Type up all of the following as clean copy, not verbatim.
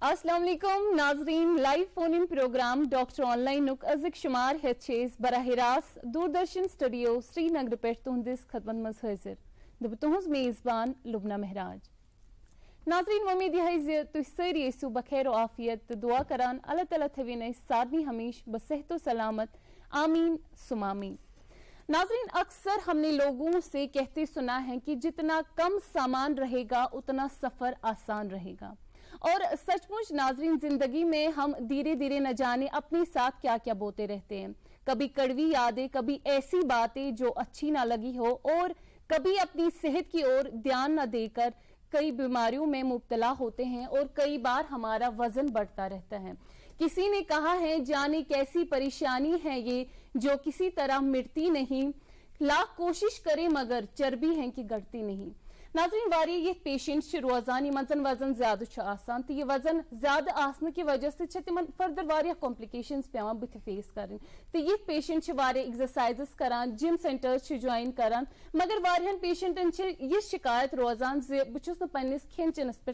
अस्सलाम वालेकुम नाजरीन, live phone in program doctor online नुक अजिक शुमार हेचेस बराह रास्त दूरदर्शन स्टूडियो श्रीनगर पे तुहंदिस खदमत मज हाजिर दब तुहज मेजबान लुबना महराज। नाजरीन उम्मीद यह तुह सारी ऐसु बखैर आफियत दुआ करान अल्लाह ताला थवीन सारनी हमेश बसेहत सलामत आमीन सुमामीन। नाजरीन अक्सर हमने लोगों से कहते सुना है कि जितना कम सामान रहेगा उतना सफर आसान रहेगा, और सचमुच नाजरीन जिंदगी में हम धीरे धीरे न जाने अपने साथ क्या क्या बोते रहते हैं। कभी कड़वी यादें, कभी ऐसी बातें जो अच्छी ना लगी हो, और कभी अपनी सेहत की ओर ध्यान न देकर कई बीमारियों में मुब्तला होते हैं, और कई बार हमारा वजन बढ़ता रहता है। किसी ने कहा है जाने कैसी परेशानी है ये जो किसी तरह मिटती नहीं, लाख कोशिश करे मगर चर्बी है कि घटती नहीं। नाज़रीन वारी ये पेशेंट रोजानी मजन वजन ज्यादा आसान, तो ये वजन ज्यादा आसन की वजह से तिमन फर्दर वारिया कॉम्प्लिकेशंस पेवान बुथ फेस करन। तो ये पेशेंट वारिया एक्सरसाइजेस करान, जिम सेंटर्स ज्वाइन करान, मगर वारियान पेशेंटन ये शिकायत रोजान जे बुछुस न पन्निस खेन चेनस पे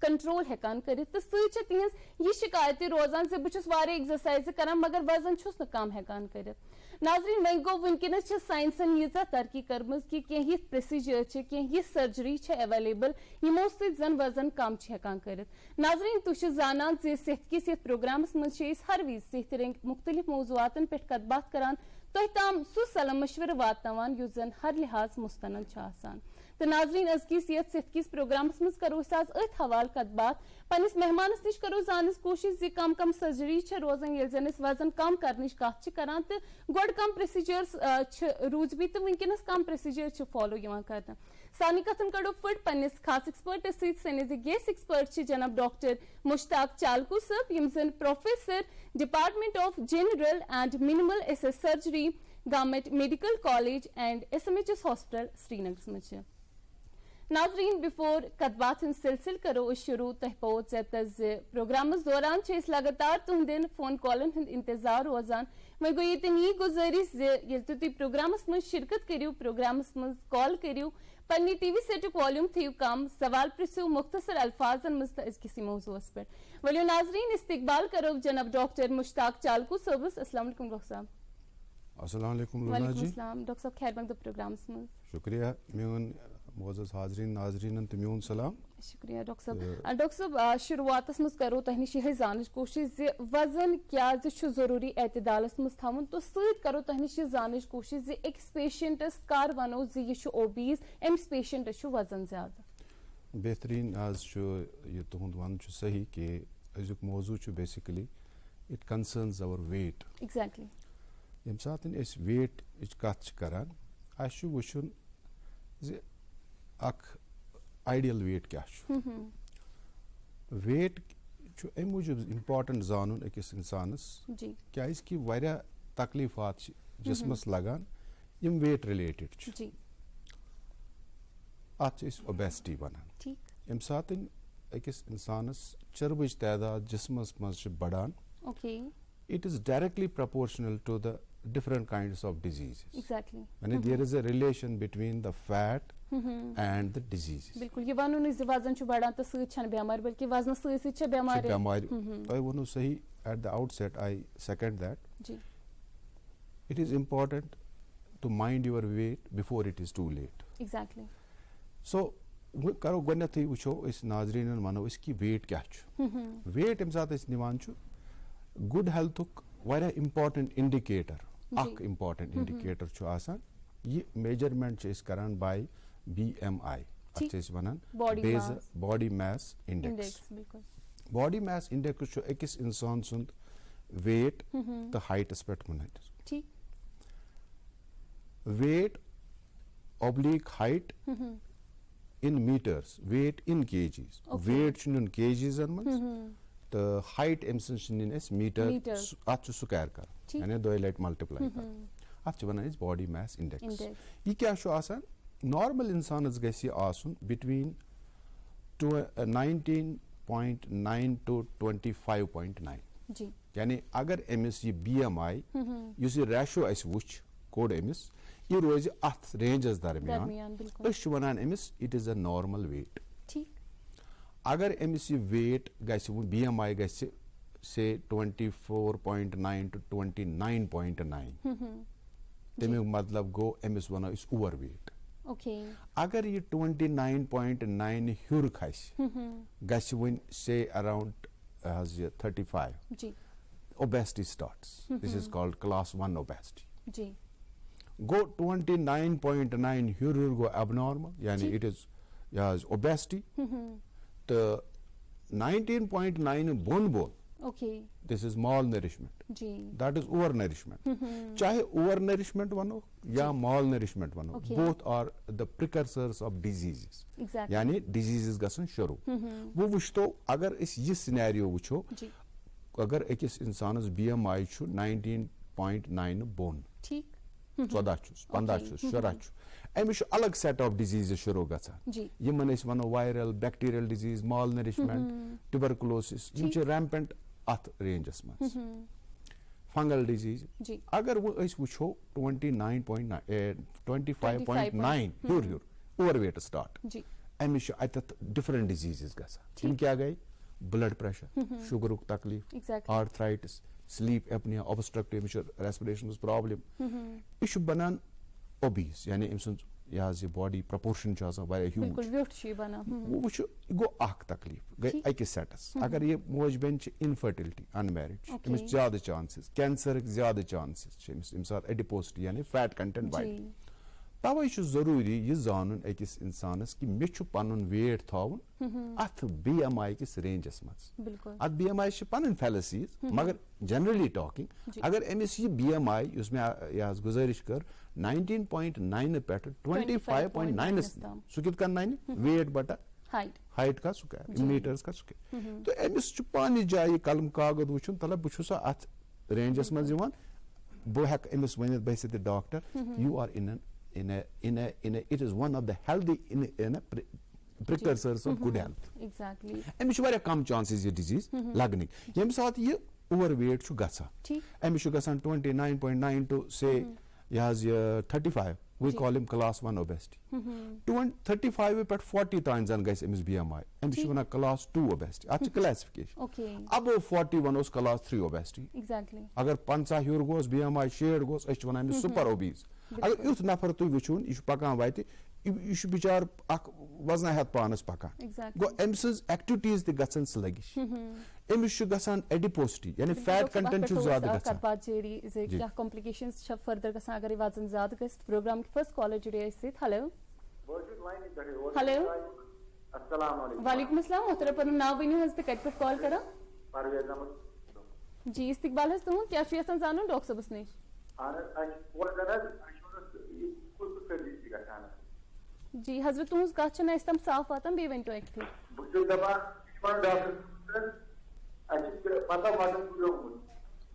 कंट्रोल हेकान कर, तो तिहज ये शिकायत रोजान से बुछुस वारिया एक्सरसाइज करान मगर वजन छुस न कम हेकान कर। नाजरीन वह गो वनकस साइंसन यीजा तरक्की करमज कि कह प्रोसीजर कह सर्जरी अवेलेबल यमो जन वजन कम हेकान कर। नाजरीन तुह जानान जे सेहत किस प्रोग्रामस मज हर विज सेहत रंग मुख्तलिफ मौजूआतन पे कत बात करान तह ताम सह सलाह मशवर वातावान युस जन हर लिहाज मुस्तनद आसान। तो नाजरीन अजकिस यथ सेहत किस प्रोग्रामस मज करो आज अथ हवाल कत बात पन्निस मेहमानस निश करो जानस कोशिश जे कम कम सर्जरी रोजान ये जन वजन कम करने कत करान, तो गोड कम प्रोसीजर्स रूज भी तो वनकस कम प्रोसीजर फॉलो कर। सानी कथन कड़ो फट पन्निस खास एक्सपर्टस सैनिस गेस्ट एक्सपर्ट जनाब डॉक्टर मुश्ताक चालकू साहब यम जन professor department of general and minimal access surgery government medical college and SMHS hospital Srinagar मज। नाजरीन बिफोर कतबात सिलसिल करो शुरू तह पोत प्रोग्रामस दौरान लगातार तुहंदन फोन कॉलन हंद इंतजार रोजान। वह गो ये गुजारिश तुह प्रोग्रामस मज शिरकत करियो, प्रोग्रामस मज कॉल करियो, पन्नी टीवी सेटुक वॉल्यूम थी कम, सवाल प्रिसो मुख्तसर अल्फाजन मज किसी मौजूस पर। वलियो नाजरीन इस्तकबाल करो जनाब डॉक्टर मुश्ताक चालकू सबस। अस्सलाम वालेकुम डॉक्टर साहब। अस्सलाम वालेकुम लुना जी। डॉक्टर साहब खैर मकदम प्रोग्राम्स मज। शुक्रिया मेन मोअज़्ज़ज़ हाज़रीन नाज़रीन तो मेन सलाम। शुक्रिया डॉक्टर साहब। डॉक्टर साहब शुरुआत मज करो तह निश यह जान कोशिश जे वजन क्या जरूरी एतदालस मज थवन, तो सत करो तह निश जान कोशिश जे अकिस पेशेंटस कर वनो जे यह ओबीज अमिस पेशेंटस वजन ज्यादा। बेहतरीन आज यह तुहद वन सही कि अजुक मौजू basically it concerns our weight. Exactly यम सात वेट कत करान वुचुन जे अख आइडियल वेट क्या वेट अम मूजूब इम्पार्टेंट जानन अकिस इंसानस क्या वारिया तकलीफात जिस्मस लगान यम वेट रिलेटेड अत ओबेसिटी वनान। यम सात अकिस इंसानस चर्बज तादाद जिस्मस मज बढ़ान, it is directly proportional to the different kinds of diseases. Exactly. And there is a relation between the fat and the diseases. बिल्कुल ये वानु निज वजन छु बढ़ा तो सच छन बीमार बल्कि वजन सच छ बीमार तो वनु सही at the outset I second that. Ji It is important to mind your weight before it is too late. Exactly. So करो गनथी वुचो इस नाजरीन मानो इसकी वेट क्या छु वेट हम साथ इस निवान छु गुड हेल्थ वारिया इम्पार्टेंट इंडिकेटर अख इम्पार्टेंट इंडिकेटर छु आसान। ये मेजरमेंट इस करान बाय BMI अच्छे वनान body mass index. Body mass index छु अकिस इंसान सुंद वेट तो हाइटस पे मुनहसर। Weight oblique height in meters, weight in KGs. Weight in KGs मन तो हाइट अम मीटर अत स्क्वायर कर यानी 2 लट मल्टीप्लाई कर अत वन बॉडी मास इंडेक्स। यह क्या नॉर्मल इंसानस गसी आसुन बिटवीन 19.9 to 25.9 यानी अगर अमिस यह BMI युस यह रेशो अस वुच कोड अमिस यह रोज अत रेंजस दरमियान वनान अमिस it is a normal weight. अगर अमिस ये वेट गस BMI गस से 24.9 to 29.9 तमिक मतलब गो अमिस वनो इस ओवर वेट अगर ये 29.9 ह्यूर खस गस वन से around 35 obesity starts. This is called class 1 obesity. Go 29.9 ह्यूर go abnormal, yani it is obesity. The 19.9 bone. This is malnourishment. That is overnourishment. चाहे overnourishment वनो या malnourishment वनो, both are the precursors of diseases. यानी diseases गसन शुरू. वो वुश्तो अगर इस ये scenario वुचो अगर अकिस इंसानस BMI 19.9 बोन 14 15 17 अमिश अलग सेट ऑफ डिजीजेस शुरू गसान यमन अस वनो वायरल बैक्टीरियल डिजीज माल नरिशमेंट ट्यूबरकुलोसिस यम छ रैम्पेंट अथ रेंजस मस फंगल डिजीज अगर वो अस वुछो 25.9 ह्यूर ओवरवेट स्टार्ट अमिश अत डिफरेंट डिजीजेस गसान यम क्या गई ब्लड प्रेशर शुगर तकलीफ arthritis sleep apnoea obstructive respiration problem यह बनान ओबीस यानी अम बॉडी प्रपोर्शन ह्यूज गो अख तकलीफ गई अकिस सेटस अगर ये मोज बेन इनफर्टिलिटी अनमैरिड अमिस ज्यादा चांसेस कैंसर ज्यादा चांसेस एडिपोसिटी यानी फैट कंटेंट बढ़ तवे जरूरी यह जान अकिस इंसानस कि मे पन वेट थवन अथ BMI किस रेंजस मज अत BMI पन फैलसीज मगर जनरली टॉकिंग अगर अमिस यह BMI मे गुजारिश कर 19.9 पे 25.9 सह कित वेट बटा हाइट का सह मीटर्स का सह तो अमिस पानी जाए कलम कागज वुचन तल बहुत अथ रेंजस मज बह हेक अमिस वन बह doctor you are it is one of the healthy precursors of good health. Exactly. अमिश वारिया कम chances ये disease लगने यम साथ ये overweight छु गसा Amish गसान 29.9 to say यहाज 35 we call him class 1 obesity 35 पे 40 तान जन गस अमिस BMI अमिश वना class 2 obesity अच्छ classification above 41 ओस class 3 obesity exactly अगर 50 ह्यूर गोस BMI शेड गोस अछ वना अमिस super obese अगर युथ नफर तुम वुचून यह पकान वात यह बिचार वजन हेत पानस पकान गो अम सज एक्टिविटीज तन स्लगिश अमिस गसान एडिपोसिटी यानी फैट कंटेंट ज्यादा क्या कॉम्प्लिकेशंस फर्दर गसान अगर वजन ज्यादा गस प्रोग्राम की फर्स्ट कॉलर जुड़े हेलो हेलो वालेकुम अस्सलाम मोहतरम पन नाव वनियो हज कत पे कॉल करा जी इस्तकबाल हज तुम क्या यसान जानन डॉक्टर सबस नश जी हजरत तुम कत तम साफ वातान बे वन तो एक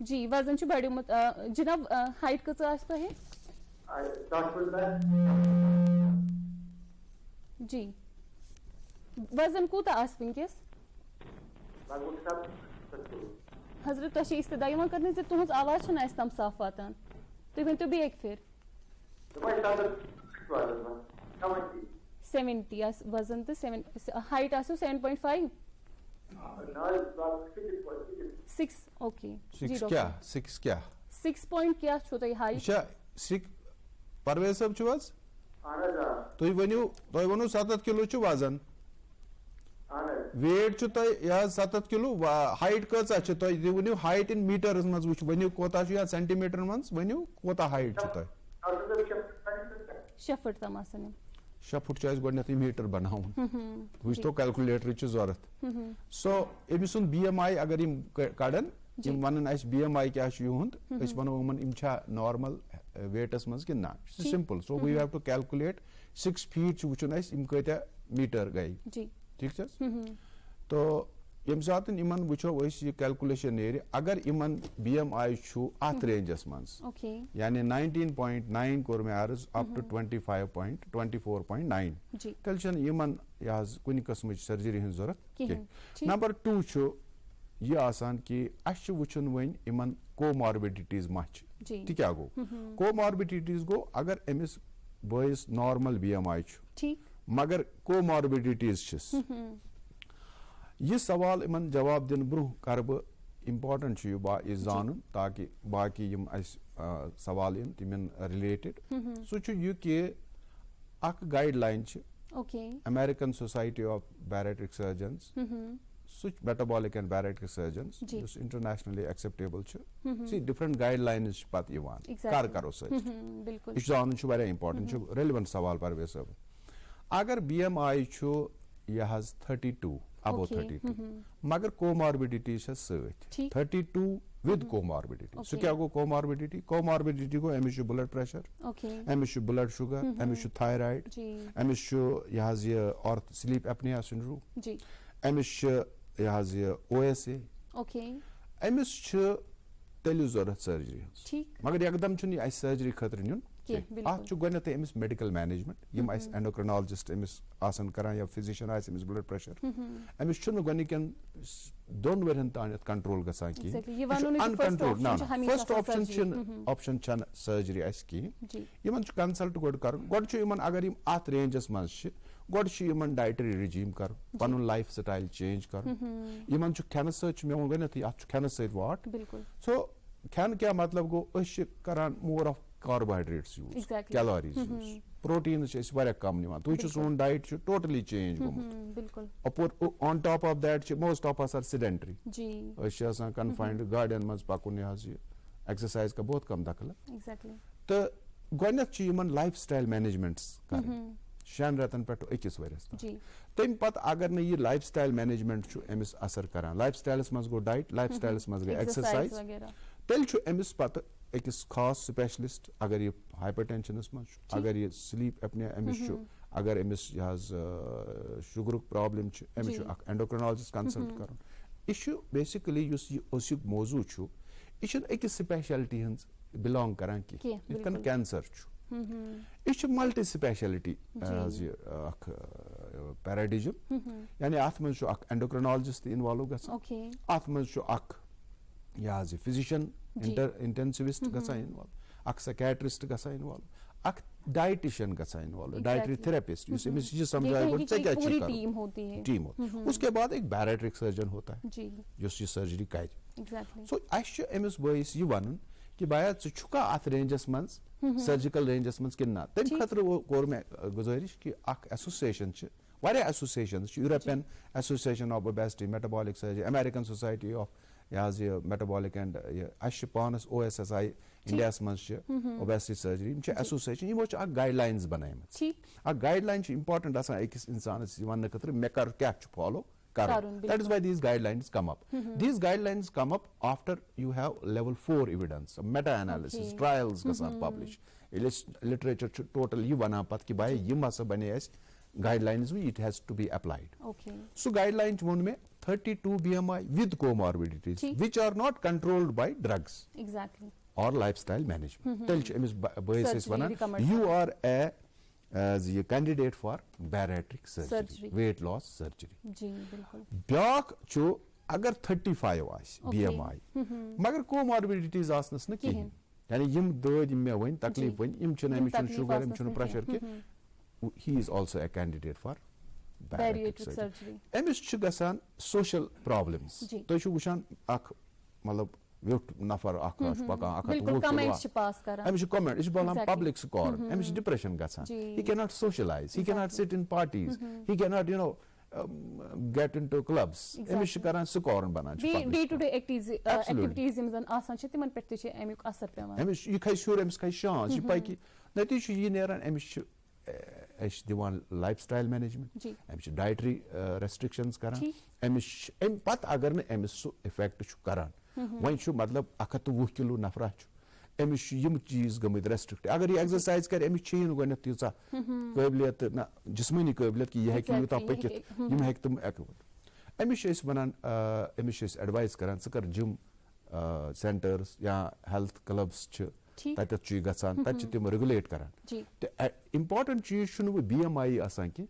जी वजन बढ़ोमुत जनाब हाइट कच तो जी वजन कूत वनकस हजरत तुम इस्तदा कर तुज आवाज तम साफ वातान तुम वन तो बे फिर 70 वजन तो हाइट 7.5 6 ओके जी क्या 6 क्या 6 पॉइंट क्या छो तो हाइट परवेज सब छुज तुम वनो 7 किलो छु वजन वेट छु तो 7 किलो हाइट कचा छु तो वनो हाइट इन मीटर्स मज वुच वनो कोता छु या सेंटीमीटर मज वनो कोता हाइट छु तो 6 फुट तम आसन 6 फुट च गोडनेथ मीटर बनाउन वुच तो कैलकुलेटर च जरूरत सो अमिस BMI अगर यम कड़न यम वनन अस BMI क्या छु युंद अस वनो यमन यम छा नॉर्मल वेटस मज कि ना simple so we have to calculate 6 feet छु वुचन अस यम कत्या मीटर गई जी ठीक छ तो यम सात इमन वुचो ये कैलकुलेशन नेर अगर इमन BMI छु अत रेंजस मज यानी 19.9 कोर मे अर्ज अप टू 25.24.9 तल छन इमन याज कुन किस्म सर्जरी हन जरूरत नंबर 2 छु ये आसान कि अश वुचन वन इमन कोमॉर्बिडिटीज मच ती क्या गो कोमॉर्बिडिटीज गो अगर अमिस बॉयस नॉर्मल BMI छु मगर कोमॉर्बिडिटीज छिस ये सवाल इमन जवाब दिन ब्रोह कर बह इम्पोर्टेंट छ ये जानन ताकि बाकी यम सवाल इन तिमन रिलेटेड सो छ यह कि अक गाइडलाइन छ American society of bariatric surgeons metabolic and bariatric surgeons just internationally acceptable see different guidelines pat iwan kar karo search bilkul is जानन छु very important छु relevant सवाल परवेज साहब अगर BMI छु यह has 32 above 32 मगर comorbidity छ सत 32 with comorbidity so क्या गो comorbidity को एमिस छु blood pressure एमिस छु blood sugar एमिस छु thyroid एमिस छु यह और sleep apnea syndrome एमिस यह OSA अमिस तेल जरूरत सर्जरी मगर एकदम सर्जरी खतर नुन गोत अमिस मेडिकल मैनेजमेंट यम एंडोक्रिनोलॉजिस्ट अमिस आसन करान या physician Amish blood pressure Amish गोनिकन 2 वरियन तान कंट्रोल गसान की अनकंट्रोल ना फर्स्ट ऑप्शन छन सर्जरी अस की यमन कंसल्ट गोड कर गोड यमन अगर यम अत रेंजस मज गोड यमन डाइटरी रिजीम कर पनुन लाइफ स्टाइल चेंज कर यमन खेन सत मे वो गो अत खेन सत वाट सो खेन क्या मतलब गो करान मोर ऑफ कार्बोहाइड्रेट्स यूज कैलोरीज यूज प्रोटीन कम निवान तुझ सोन डाइट टोटली चेंज गोमुत on top of that most of us are sedentary confined garden मज पकुन एक्सरसाइज का बहुत कम दखल तो गोन लाइफ स्टाइल मैनेजमेंट्स कर 6 रतन पे 21 वरस तम पत अगर न यह लाइफ स्टाइल मैनेजमेंट अमिस असर करान लाइफ स्टाइल मज गो डाइट लाइफ स्टाइल मज गई एक्सरसाइज तेल अमिस पत अकिस खास स्पेशलिस्ट अगर यह हाइपरटेंशनस मज अगर यह स्लीप अपने अमिस अगर अमिस यह sugar problem Amish endocrinologist consult कर यह बेसिकली यह मौजू यह स्पेशलिटी हज बिलोंग करान की कैंसर यह मल्टी स्पेशलिटी पैराडिजम यानी अत मज एंडोक्रिनोलॉजिस्ट इन्वॉल्व गसान अत मज यह फिजिशियन इंटेंसिविस्ट गसान इन्वॉल्व साइकियाट्रिस्ट गसान इन्वॉल्व डाइटिशियन गसान इन्वॉल्व डाइटरी थेरेपिस्ट यह समझाए टीम हो उसके बाद एक बैरिएट्रिक सर्जन होता है जो सर्जरी कर सो अमिस बस यह वन कि बाया चुका अत रेंजस मज सर्जिकल रेंजस मज कि ना तम खतर कोर मे गुजारिश कि association association European association of obesity metabolic surgery American society of यह मेटाबॉलिक एंड पानस OSSI इंडिया मज ओबेसिटी सर्जरी एसोसिएशन यमो गाइडलाइंस बनाई गाइडलाइन इंपॉर्टेंट अकिस इंसानस वन खतर मे कर क्या follow that is why these guidelines come up these guidelines come up after you have level 4 evidence meta analysis trials gasan publish literature total you wana pat ki bhai yim asa bane as guidelines it has to be applied so guidelines one mein 32 BMI with comorbidities which are not controlled by drugs or lifestyle management tell emis boys wana you are as a candidate for bariatric surgery weight loss surgery back चो अगर 35 आस BMI मगर comorbidities asanas न कहीं यानी यम दद यम मे one तकलीफ one M छन sugar यम pressure के he is also a candidate for bariatric surgery amiss छ गसान social problems तो छु वुशान अख मतलब व्युट नफर अख पका बिल्कुल कमेंट्स पास करा अमिस कमेंट इस बोलन पब्लिक स्कोर अमिस डिप्रेशन गसान he cannot socialize he cannot sit in parties he cannot get into clubs Amish करान स्कोर बनान डे टू डे एक्टिविटीज यम आसान छ तिमन पेट छ एमिक असर पेवान अमिस ये खै शुर अमिस खै शांस ये पाई कि नती छ ये नेरान अमिस एश दिवान lifestyle management Amish dietary restrictions करान अमिस एम पत अगर न अमिस इफेक्ट छ करान वन मतलब 120 किलो नफरा अमिस यम चीज गमित रेस्ट्रिक्ट अगर ये एक्सरसाइज कर अमिस छीन गन तीसा काबिलियत ना जिस्मानी काबिलियत कि यह कि युता पकित यम हेक तुम अमिस वनान अमिस एडवाइस करान स कर जिम सेंटर्स या हेल्थ क्लब्स तत गसान तत तम रेगुलेट करान इम्पॉर्टेंट चीज वो BMI आसान कि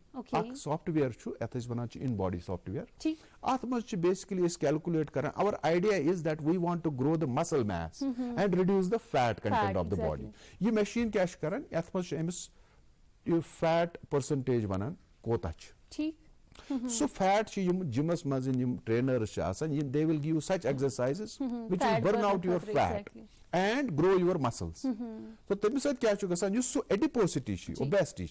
सॉफ्टवेयर यथ वन इन बॉडी सॉफ्टवेयर अत मज बेसिकली कैलकुलेट करान our idea is that we want to grow the muscle mass and reduce the fat content of the body ये मशीन क्या करान यथ मज अमिस फैट परसेंटेज वनान कोता So fat gymus maz trainers they will give you such exercises which will burn out your fat and grow your muscles. So temi sat kya chu gasan yus so adiposity obesity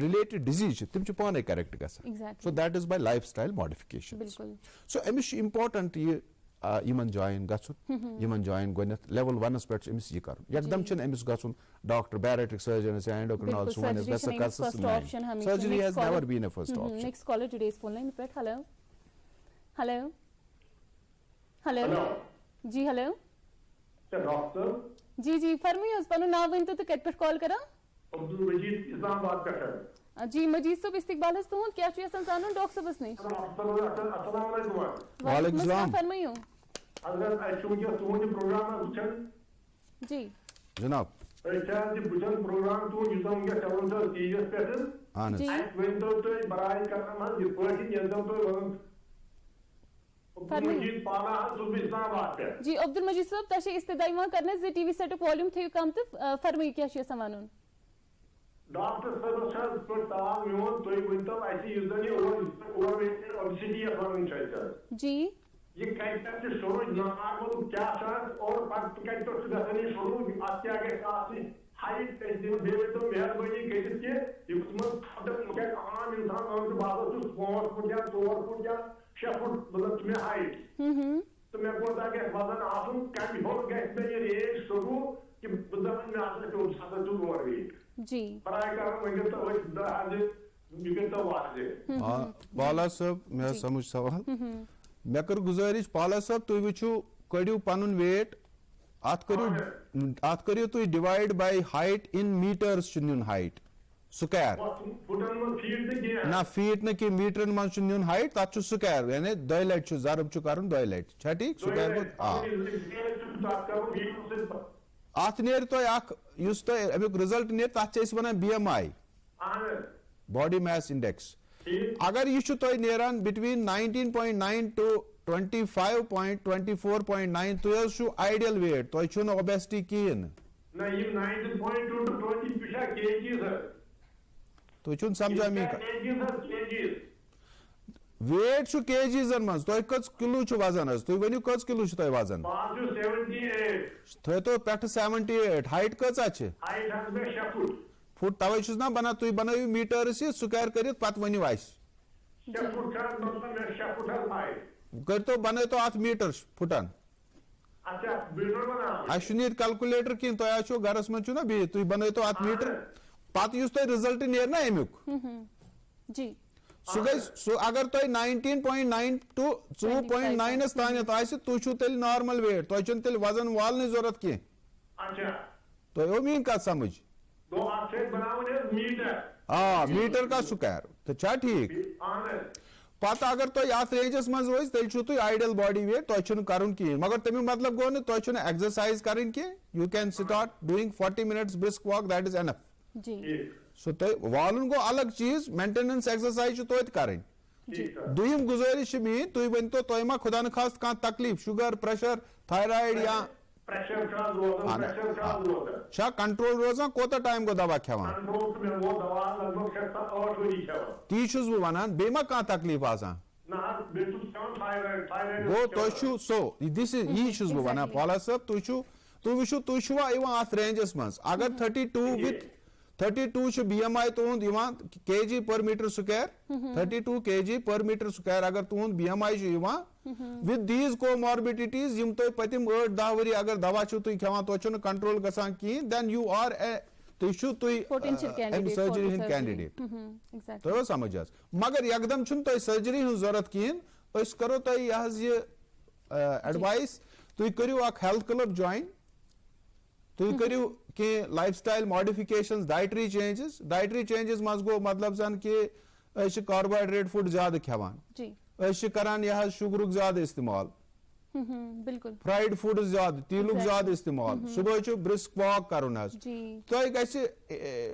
related disease tim chu pane correct gasan. So that is by lifestyle modifications. So amish important iman join gasun iman join gonet level 1 aspects emis ye kar yakdam chen emis gasun doctor bariatric surgeon and endocrinologist one is best surgery has never been a first option. Next caller today's phone line पे hello hello जी hello doctor जी फरमाइए उस पनो नाम one तो cut पर call करा अब्दुल मजीद इस्लामाबाद का है जी मजीद साहब इस्तकबाल है तो क्या चाहिए संसानो डॉक्टर साहब नहीं अस्सलाम वालेकुम वालेकुम सलाम फरमाइए अगर ऐशुमिया सुमन प्रोग्राम है बुचन जी जनाब अच्छा जी बुचन प्रोग्राम तो युद्धम के चलन तो सीरियस पैटर्न हां जी वन तो बराई करना है ये कोई यंदम तो मजीद पाना सुबह इस्लामाबाद पे जी अब्दुल मजीद साहब तशे इस्तदाइमा करने से टीवी सेटअप वॉल्यूम थे कम तो फरमाइए क्या चाहिए समानन डॉक्टर साहब सर पर सवाल मियोन तो विंतम ऐसी युद्धनी ओवरवेट ओबेसिटी अफॉर्मिंग चाहिए जी ये कहता है शुरू नॉर्मल क्या सर और पट कहते तो दसनी शुरू आत्या के साथ हाइट दिन बेबे तो मेहरबानी कहते कि ये उसमें खडक मुझे आम इंसान और के बाद तो स्पोर्ट फुट या तोर फुट या 6 फुट मतलब तुम्हें हाइट तो मैं बोलता कि वजन आसुन कम हो गए में ये रेस शुरू कि मतलब में आते तो साथ जो ओवरवेट जी पढ़ाई कर मुझे तो वही आज मुझे तो वाजे हां पाला साहब मैं समझ सवाल मैं कर गुजारिश पाला साहब तुम वुचु कड़ियो पनुन वेट आत करियो तुम divide by height in metres चुनियन हाइट स्क्वायर ना फीट न कि मीटर मन चुनियन हाइट तात छु स्क्वायर यानी 2 लट छु जरब छु करन 2 लट छ ठीक स्क्वायर को हां आत नेर तो अख युस तो अमिक रिजल्ट नेर तात छ इस बना बीएमआई बॉडी मास इंडेक्स अगर यह तो नेरान बिटवीन 19.9 to 25.24.9 तो यह आइडियल वेट तो यह ओबेसिटी कीन ना ये 19.2 to 20 पिछा केजी सर तो यह समझा मी वेट छु केजीजन मज तो कच किलो छु वजन तो वनियो कच किलो छु तो वजन 78 तो पेट 78 हाइट कच छ हाइट हस में 6 फुट फुट तवे छुस ना बना तुई बनायो मीटर से स्क्वायर करित पत वनियो आइस 6 फुट का मतलब 6 फुट हाइट कर तो बने तो आत मीटर फुटन अच्छा मीटर बना अशुनीर कैलकुलेटर किन तो आछो घरस में छु ना बे तुई बने तो आत मीटर पत युस तो रिजल्ट नेर ना एमुक जी सो अगर तो 19.9 to 2.9 अस तानत आसि तु छु तेल नॉर्मल वेट तो छु तेल वजन वाल ने जरूरत के अच्छा तो यो मीन का समझ दो आपसे बनाओगे मीटर हां मीटर का स्क्वायर तो छा ठीक पता अगर तो यात रेंजस मज रोज तेल छु तो आइडियल बॉडी वेट तो छु करन की मगर तमी मतलब गो न तो छु एक्सरसाइज करन की you can start doing 40 minutes brisk walk that is enough जी सो तो वालन को अलग चीज मेंटेनेंस एक्सरसाइज तो करन दुयम गुजारिश मी तुई बन तो तोयमा खुदा न खास का तकलीफ शुगर प्रेशर थायराइड या प्रेशर का रोज छा कंट्रोल रोजा कोता टाइम को दवा खेवान कंट्रोल में वो दवा लगभग 7-8 बजे खेवा ती छुस वो वनान बेमा का तकलीफ आसा ना बिल्कुल थायराइड वो तो छु सो दिस इज ही छुस वो वना पाला सब तु छु इवा आथ रेंजस मस अगर 32 विथ 32 छु बीएमआई तुंद इवा केजी पर मीटर स्क्वायर 32 केजी पर मीटर स्क्वायर अगर तुंद बीएमआई छु इवा विद दीज कोमॉर्बिडिटीज यम तो पतिम 8-10 वरी अगर दवा छु तु खेवा तो छु कंट्रोल गसान की देन यू आर तो छु तु सर्जरी हिन कैंडिडेट तो समझस मगर एकदम छु तो सर्जरी हिन जरूरत की अस करो तो यह एडवाइस तु करियो अक हेल्थ क्लब जॉइन तु करियो के लाइफस्टाइल मॉडिफिकेशंस डाइटरी चेंजेस मज गो मतलब जन के अस कार्बोहाइड्रेट फूड ज्यादा खेवान जी अस करान यह शुगरुक ज्यादा इस्तेमाल बिल्कुल फ्राइड फूड ज्यादा तीलुक ज्यादा इस्तेमाल सुबह छु ब्रिस्क वॉक करन तो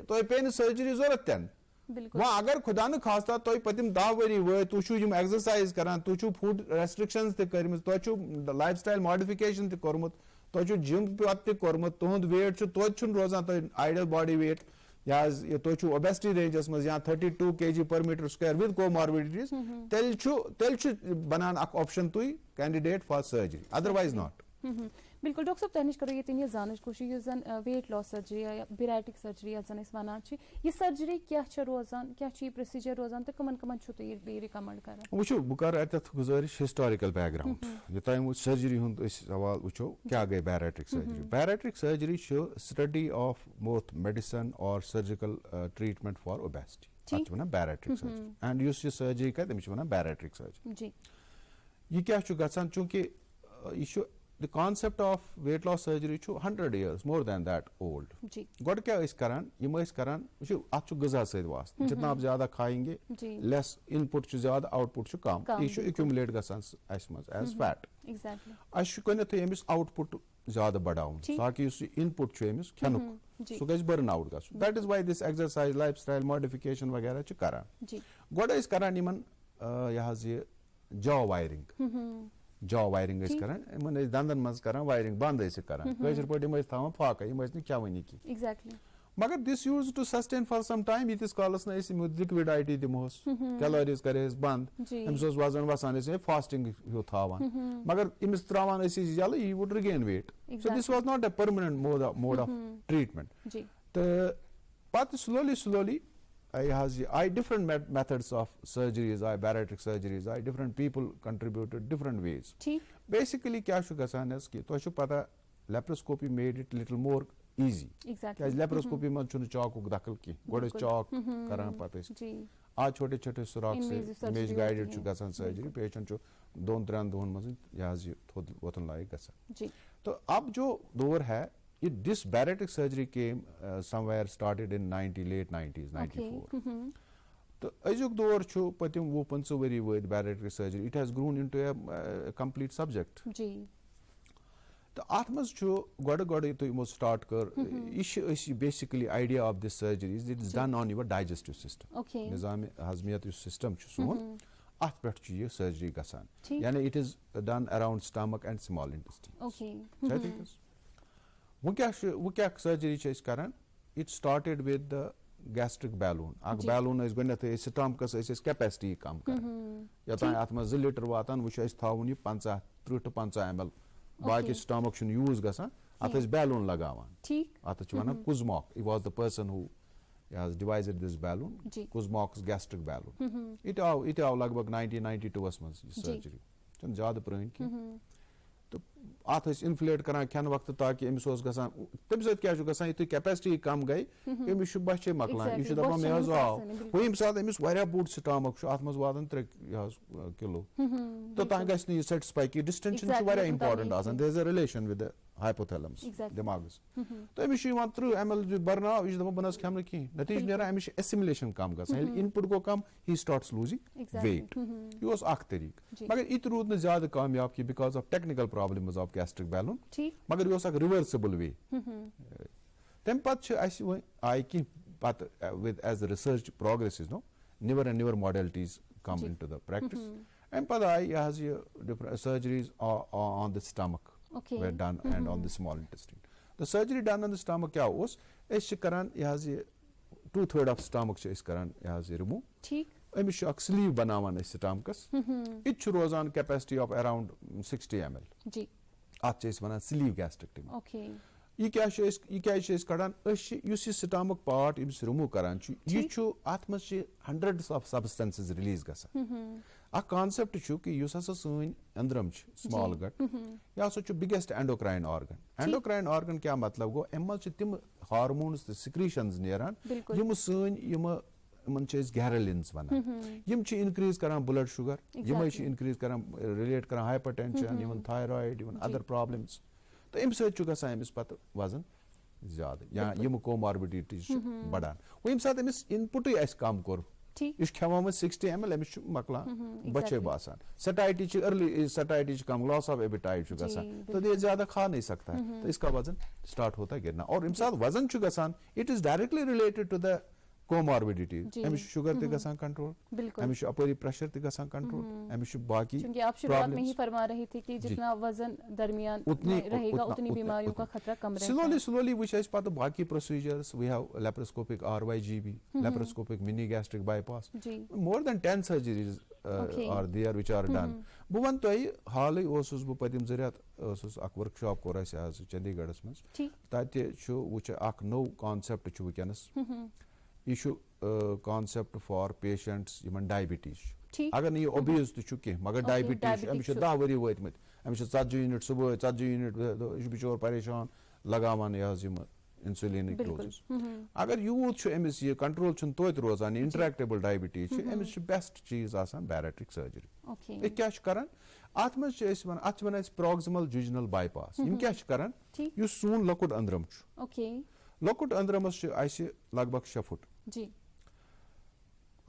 तो पेन सर्जरी जरूरत तन वहाँ अगर खुदा न खास्ता तो पतिम 10 वरी वो तु छु यम एक्सरसाइज करान तु छु फूड रेस्ट्रिक्शंस ते करम तो छु लाइफस्टाइल मॉडिफिकेशन ते करमुत तो जिम पे कोर्मुत तुंद वेट तो रोजान तो आइडियल बॉडी वेट या तो ओबेसिटी रेंजस मज या 32 kg per meter square with comorbidities तेल बनान अख ऑप्शन तुई candidate for surgery otherwise not बिल्कुल डॉक्टर साहब तनिश करो ये जान कोशिश वेट लॉस सर्जरी या बैरिएट्रिक सर्जरी वन ये सर्जरी क्या रोजान क्या प्रोसीजर रोजान तो कमन कमन तुम रिकमेंड कर वो बह कर गुजारिश हिस्टोरिकल बैकग्राउंड योतान सर्जरी हूँ सवाल वो क्या गई bariatric surgery bariatric surgery study of both medicine और सर्जिकल ट्रीटमेंट फॉर ओबेसिटी वन बैरिएट्रिक सर्जरी एंड ये सर्जरी कर तमिस वन बैरिएट्रिक सर्जरी यह क्या चूंकि यह the concept of weight loss surgery 100 years more than that old god kya is karan yim is karan ach gaza se wast jitna aap zyada khayenge less input chu zyada output chu kam ye accumulate gasan as fat exactly ash kone the emis output zyada badaun taki us input chu emis khanuk so guys burn out gas that is why this exercise lifestyle modification wagera chu karan god is karan iman yahaz ye jaw wiring jaw wiring is karan man dandan maz karan wiring band is karan kaishir padi maz thama faaka imaz ni kya wani ki exactly magar this used to sustain for some time it is called na is liquid it dimos calories kare is band emsos wazan wasan is fasting you thawan magar imis trawan is jala he would regain weight so this was not a permanent mode of treatment the but slowly I different methods of surgeries, bariatric surgeries, different people contributed different ways. Basically, क्या शु गसान है कि तो शु पता laparoscopy made it little more easy. Exactly. क्या laparoscopy में चुन चाकू दाखल की, गोड़े चाक कराना पता है. आज छोटे सुराख से image guided शु गसान surgery patient जो 2-3 दोन मज़े यहाँ जी थोड़ी वतन लाये गसान. तो अब जो दौर है this bariatric surgery came somewhere started in late 90s 94 तो अजुक दौर छु पतिम 25 वरी वद bariatric surgery it has grown into a complete subject जी तो आत्मज छु गड तो इमो स्टार्ट कर इश basically idea of this surgery is it is done on your digestive system निजाम हजमियत सिस्टम छु सोन at pet छु ये surgery गसान यानी it is done around stomach and small intestine I think this वो क्या सर्जरी छ करान it started with the gastric balloon अग बैलून इस गने थे स्टमकस इस कैपेसिटी कम कर यता अत में 2 लीटर वातान वो थावन ये 50 ml बाकी स्टमक छु यूज गसान अत इस बैलून लगावान ठीक अत छु वना Kuzmak he was the person who has devised this balloon कुजमॉक्स गैस्ट्रिक बैलून इट आव लगभग 1992 में सर्जरी चन ज्यादा पुरानी की तो आत इन्फ्लेट करान खान वक्त ताकि अमिस गसान तम सत क्या गसान यु कैपेसिटी कम गई अमिस बचे मकलान यह दपा मे आव वम सात अमिस बोड़ स्टमक अत मज वातान 3 किलो तो तह गि सेटिस्फाई कि distension important there is a relation with hypothalamus दिमागस तो अमिस 3 ml बरनाव यह दपा बन खेम कहीं नतीज नेरा अमिस एसिमुलेशन कम गसान इनपुट गो कम ही स्टार्ट्स लूजिंग वेट यह अख तरीक मगर इत रूद न ज्यादा कामयाब कि because of technical problems of gastric balloon मगर यह रिवर्सिबल वे तम पत आई कि पत with age research progress no newer and newer modalities come into the practice and pata I different surgeries on the stomach were done and on the small intestine. The surgery done on the stomach क्या was इस करान यहाँ से 2/3 of stomach से इस करान यहाँ से remove ठीक अमिश sleeve बनावन इस stomachs इच रोजान capacity of around 60 ml जी आज इस बना sleeve gastrectomy okay ये क्या इस करान इस stomach part इस remove करान छु ये छु आत्म से hundreds of substances release गसा a concept छु कि युस हसा सोन अंदरम छु small gut या सो छु biggest endocrine organ क्या मतलब गो एमल छु तिम hormones the secretions नेरान यम सोन यमन चेस गैरलिन्स वना यम छु increase करान blood sugar यम छु increase करान relate करान hypertension even thyroid even other problems तो इम से छु गसा इस पत वजन ज्यादा या यम comorbidities बढ़ान वो इम साथ इस इनपुट एस काम कर इस खेवा में 60 ml अमिश मकला बचे बासान सटाइटी च अर्ली सटाइटी च कम लॉस ऑफ एपेटाइट च गसान तो ये ज्यादा खा नहीं सकता है तो इसका वजन स्टार्ट होता है गिरना और इम साथ वजन च गसान it is directly related to the comorbidities अमिस शुगर ते गसान कंट्रोल अमिस अपरी प्रेशर ते गसान कंट्रोल अमिस बाकी क्योंकि आप शुरुआत में ही फरमा रहे थे कि जितना वजन दरमियान रहेगा उतनी बीमारियों का खतरा कम रहेगा slowly which is part of बाकी procedures we have laparoscopic RYGB laparoscopic mini gastric bypass more than 10 surgeries are there which are done बो वन तो हाल ओसुस बो पदिम जरियात ओसुस अक वर्कशॉप कोर अस आज चंडीगढ़ मस तते छु वुच अक नो कांसेप्ट छु वकनस यह छु concept for patients Yemen diabetes अगर नहीं ओबेस तो छु के मगर डायबिटीज अम छु 10 वरी वतमत अम छु 40 यूनिट सुबह 40 यूनिट यह बिचोर परेशान लगावन यह इंसुलिन डोजेस अगर यूथ छु अमिस ये कंट्रोल छु तोत रोजान इंटरैक्टेबल डायबिटीज छु अमिस छु बेस्ट चीज आसान बैरिट्रिक सर्जरी ओके क्या छु करन आत मज छु एस वन आत वन एस प्रॉक्सिमल जुजिनल बाईपास यम क्या छु करन यु सून लकुट अंदरम छु ओके लकुट अंदरमस छु आइसे लगभग 6 फुट जी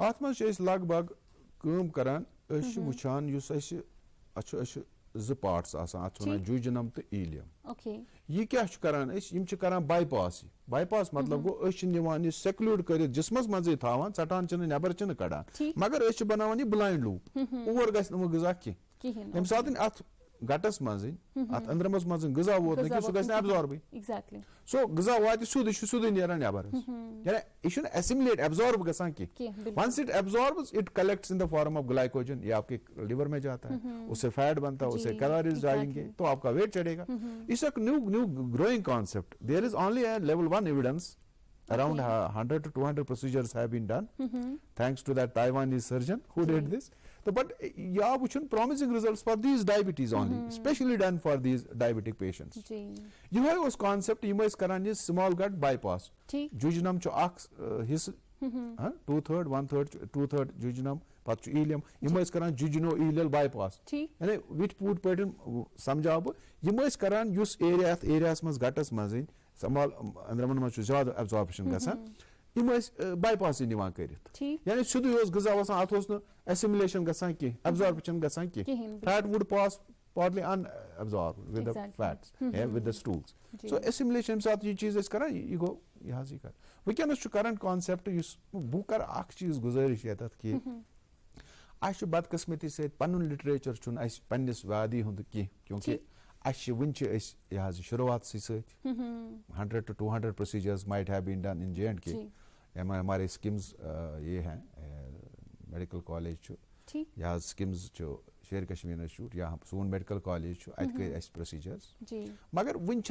आत मज छु एस लगभग काम करन अस वुचान युस एस अछ ज पार्ट्स आसान अथ वन जुजिनम तो इलियम ओके ये क्या करान यम करान बाईपास मतलब गो निवान सेक्लूड कर जिस्मस मजे थावान चटान नबर कड़ान मगर बनावान यह ब्लाइंड लूप और गो गजा कम सात अथ गटस मज अत अंदरमस मज गजा वोत ना सह एब्जॉर्ब सो गजा वात सुद नेरान नबर यह एसिमुलेट एब्जॉर्ब गसान once it absorbs it collects in the form of glycogen ये आपके लिवर में जाता है उससे फैट बनता है उससे कैलोरीज जाएंगे तो आपका वेट चढ़ेगा it's a new growing concept there is only a level 1 evidence around 100 to 200 procedures have been done thanks to that Taiwanese surgeon who did this but yeah which promising results for these diabetes only especially done for these diabetic patients you have this concept you must karan is small gut bypass jejunum cho aks his 2/3 1/3 2/3 jejunum pat ileum you must karan jejuno-ileal bypass yani which put pattern samjhab you must karan us areas mas gutas mazin समाल अंदरमन मज ज्यादा absorption गसान यम bypass निवान करित यानी सुद गजा वसान अत न assimilation गसान की एब्जॉर्प्शन गसान की fat would pass partly unabsorbed with the fats with the stools so assimilation साथ ये चीज करान ये गो यहाँ से कर वैकनस करंट कॉन्सेप्ट बह कर अख चीज गुजारिश ये कि अस बदकिस्मती से पनुन लिटरेचर चुन अस पन्निस वादी हुंद की क्योंकि अस वन यह शुरुआत सी 100 to 200 procedures might have been done in J&K हमारे स्किम्स ये हैं मेडिकल कॉलेज यहाँ स्किम्स शेर कश्मीर इंस्टीट्यूट यहाँ सोन मेडिकल कॉलेज अत कर प्रोसीजर्स मगर when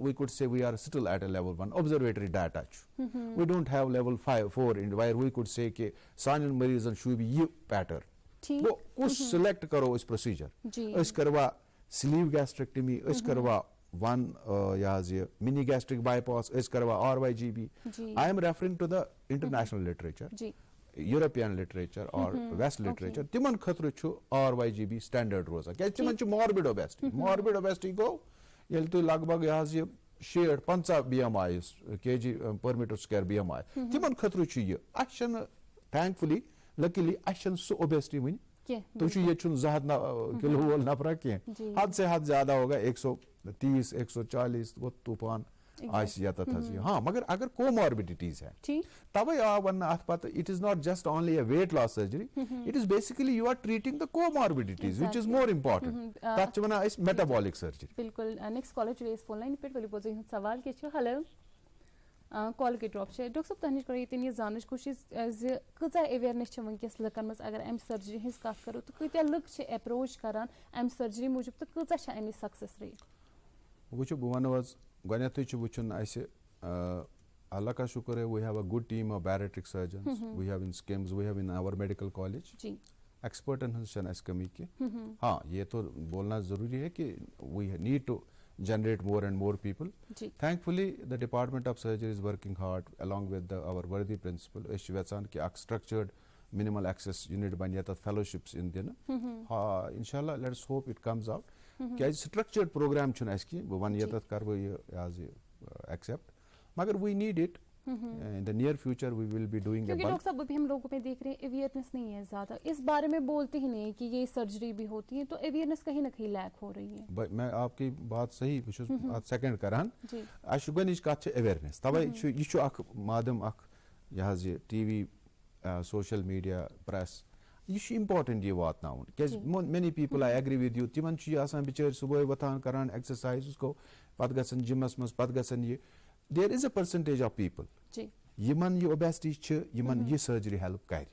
we could say we are still at a level 1 observatory data we don't have level 5-4 in where we could say कि सान मरीजन शुड बी ये पैटर्न वो कुछ सिलेक्ट करो इस प्रोसीजर इस करवा स्लीव गैस्ट्रेक्टमी इस करवा वन मिनी गैस्ट्रिक बाईपास इस करवा RYGB I am referring to the international literature European literature और वेस्ट लिटरेचर तिमन खतरु छु RYGB स्टैंडर्ड रोजा क्या तिमन छु मॉर्बिड ओबेसिटी गो येल तो लगभग यह 50 BMI kg per meter square BMI तिमन खतरु छु ये अशन थैंकफुली लकीली अशन सु ओबेसिटी वन तो ये किलो वोल नफरा कह हद से हद ज्यादा होगा 130 140 वो तूफान हाँ मगर अगर कोमॉर्बिडिटीज है तवे आ वन अत पत it is not just only a weight loss surgery it is basically you are treating the comorbidities which is more important तत वना इस मेटाबॉलिक सर्जरी बिल्कुल next caller today's phone line पे वली पोजिशन सवाल के छ हेलो कॉल के ड्रॉप डॉक्टर साहब तहनिश कर ये जान कोशिश कजा अवेयरनेस वनकस लकन मज अगर अम सर्जरी हज कत करो तो कत्या लुक अप्रोच करान अम सर्जरी मूजूब तो कजा अम सक्सेस रेट वो बह वन गो वुचन अल्लाह का शुक्र है we have a good team of bariatric surgeons we have in SKIMS we have in our medical college एक्सपर्टन हज कमी की हाँ ये तो बोलना जरूरी है कि we need to generate more and more people. Thankfully, the Department of Surgery is working hard along with our worthy principal. Is वेचान कि अक structured minimal access unit बन जाता fellowships in दिन. हाँ, inshallah, let's hope it comes out. क्या structured program चुन ऐसी वो बन जाता कर वो ये आज accept. मगर we need it. In the near future we will be doing क्योंकि लोग सब अभी हम लोगों में देख रहे हैं अवेयरनेस नहीं है ज्यादा इस बारे में बोलते ही नहीं कि ये सर्जरी भी होती है तो अवेयरनेस कहीं ना कहीं लैक हो रही है मैं आपकी बात सही सेकंड करान अश गनिश कत अवेयरनेस तवे यह माध्यम ये TV, social media, press. This is important. Because many people, I agree with you. Timan chi asan bichar subah watan karan exercise usko pad gasan gymas mas pad gasan ye. There is a percentage of people. Yiman ye obesity che yiman ye surgery help kar.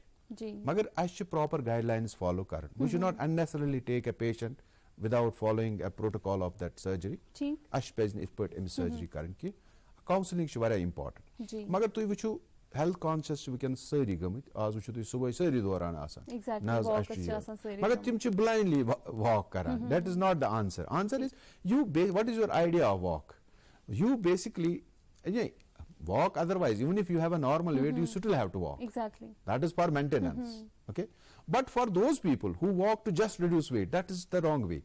Magar ash proper guidelines follow karan. We should not unnecessarily take a patient without following a protocol of that surgery. Ash page if put in surgery karan ki counseling is very important. Magar tu vichu health conscious we can surgery gamit as which is subah surgery doran asan. Exactly. Magar tim chi blindly walk karan. That is not the answer. Answer is you what is your idea of walk? You basically walk, otherwise even if you have a normal weight you still have to walk. Exactly. That is for maintenance. Okay, but for those people who walk to just reduce weight, that is the wrong way.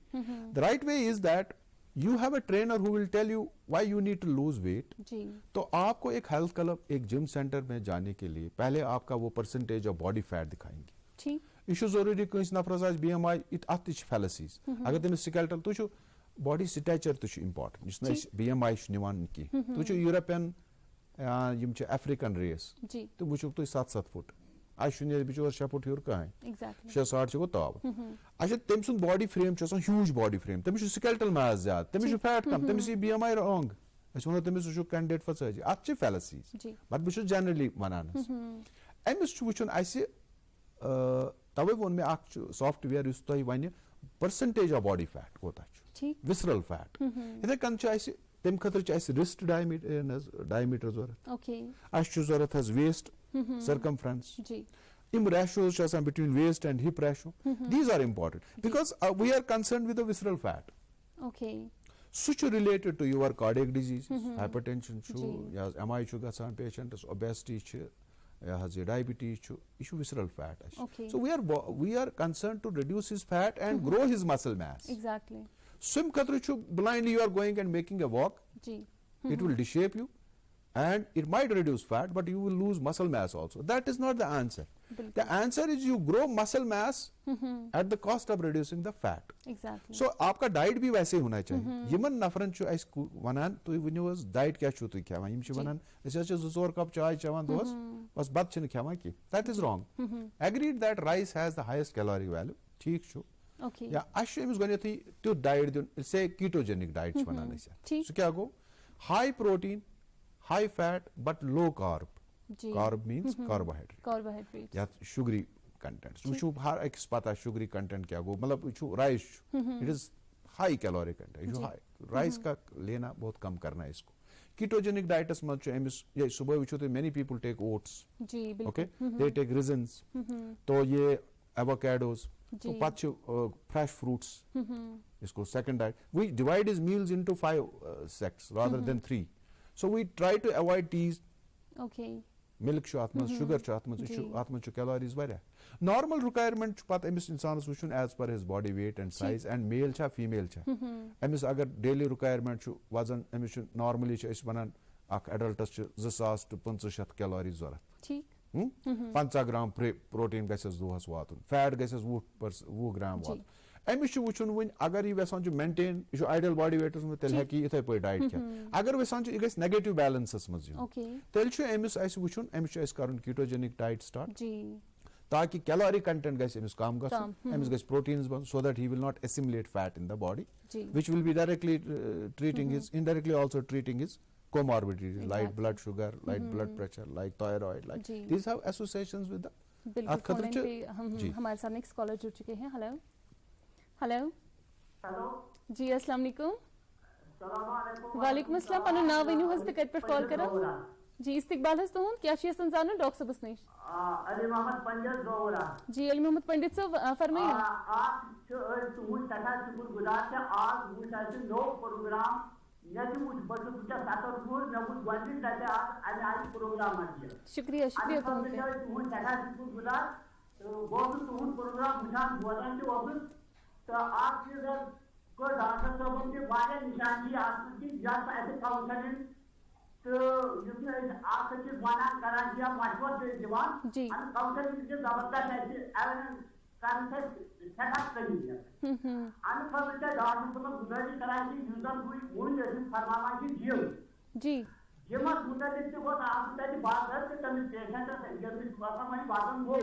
The right way is that you have a trainer who will tell you why you need to lose weight. तो आपको एक health club, एक gym centre में जाने के लिए पहले आपका वो परसेंटेज ऑफ बॉडी फैट दिखाएंगे. इशू जरूरी कहीं नफरस आज BMI अत फैलसीज अगर तमिस स्केलेटल तुझ बॉडी स्ट्रक्चर तुझ इम्पोर्टेंट जिस BMI निवान की तुझ यूरोपियन यम अफ्रीकन रेस तो वो तुम 7-7 फुट आज बिचोर 6 फुट हूर कहें 6-8 गो ताब अच्छा तम सुन body frame huge body frame तमिस स्केलेटल मास ज्यादा तमिस फैट कम तमिस BMI रॉन्ग वो तमिस कैंडिडेट फॉर सर्जरी अत फैलसीज बट बहुत जनरली वनान अमिस वुचन तवे वो मे सॉफ्टवेयर वन परसेंटेज ऑफ बॉडी फैट कोता विसरल फैट इथे कन तम खतर रिस्ट डायमीटर जरूरत waist circumference. Ratios between waist and hip ratio. These are important because we are concerned with the visceral fat. Such related to your cardiac disease, hypertension, MI patients, obesity, diabetes, issue visceral fat. So we are concerned to reduce his fat and grow his muscle mass. Exactly. Swim blindly you are going and making a walk. It will deshape you. And it might reduce fat, but you will lose muscle mass also. That is not the answer. The answer is you grow muscle mass at the cost of reducing the fat. Exactly. So आपका diet भी वैसे होना चाहिए. Yemen नफरन चु ऐस वनान तो वो news diet क्या चु तो क्या यम चु वनान ऐसे 2 कप चाय चवान दोस बस बत चन क्या की. That is wrong. Agreed that rice has the highest caloric value. ठीक चु. Okay. या अश यम गने थी तो diet दो say ketogenic diet वनान ऐसे. So क्या गो high protein, high fat but low carb. Carb means carbohydrate. या sugary content. So हर एक पता sugary content क्या गो मतलब जो rice it is high caloric content. जो rice का लेना बहुत कम करना है इसको. Ketogenic diet में जो एमिस ये सुबह विचो तो many people take oats. Okay, they take raisins. तो ये avocados. तो पाँच fresh fruits. इसको second diet. We divide his meals into 5 sects rather than 3. So we try to avoid teas. Okay. Milk sugar calories various. Normal requirement pat emis insan wuchun as per his body weight and size and male cha female cha. Emis agar daily requirement chu wazan emis normally cha is banan ak adultus chu 2000 to 500 calories zarat. ठीक. 5 gram protein gases duhas watun. Fat gases 20 gram watun. Amish वुचन one अगर यह वेसान maintain यह ideal body वेटस में तेल हेकी इथे पे diet क्या अगर वेसान यह गस नेगेटिव बैलेंसस मज तेल अमिस वुचन अमिस करन कीटोजेनिक डाइट स्टार्ट ताकि कैलोरी कंटेंट गस अमिस कम गसन अमिस गस प्रोटीन्स बन so that he will not assimilate fat in the body which will be directly treating his indirectly also treating his comorbidities like blood sugar, like blood pressure, like thyroid, like these have associations with the. बिल्कुल हमारे साथ next collar जुड़ चुके हैं. Hello hello जी अस्सलाम वालेकुम. वालेकुम अस्सलाम. पन्नु नाव वनु हस तक पर कॉल करा जी इस्तकबाल हस तुहुन क्या छी संजानो डॉक्टर साहब नश अली मोहम्मद पंडित दोरा जी अली मोहम्मद पंडित साहब फरमाइए. आप तुहुन सदा शुक्रगुजार से आज मुझे नो प्रोग्राम यदि मुझ बच्चों का सातरपुर न मुझ ग्वालियर जाते आज आज प्रोग्राम आज शुक्रिया शुक्रिया तुहुन सदा शुक्रगुजार तो बहुत तुहुन प्रोग्राम मुझान बोलन के वापस तो आप इधर को डॉक्टर साहब के बारे निशानी आपकी जात ऐसे काउंसलिंग तो जिसमें आप सच्चे माना करा दिया मशवरा जवान और काउंसलिंग के जबरदस्त ऐसे एविडेंस कांसेप्ट सेटअप कर दिया अनफॉर्चुनेट डॉक्टर साहब गुजारिश करा कि यूजर कोई मूल जैसे फरमाना की जियो जी जिमस मुताबिक तो बहुत आप तक बात है कि तमिल पेशेंट है जब इस बात में बातम हो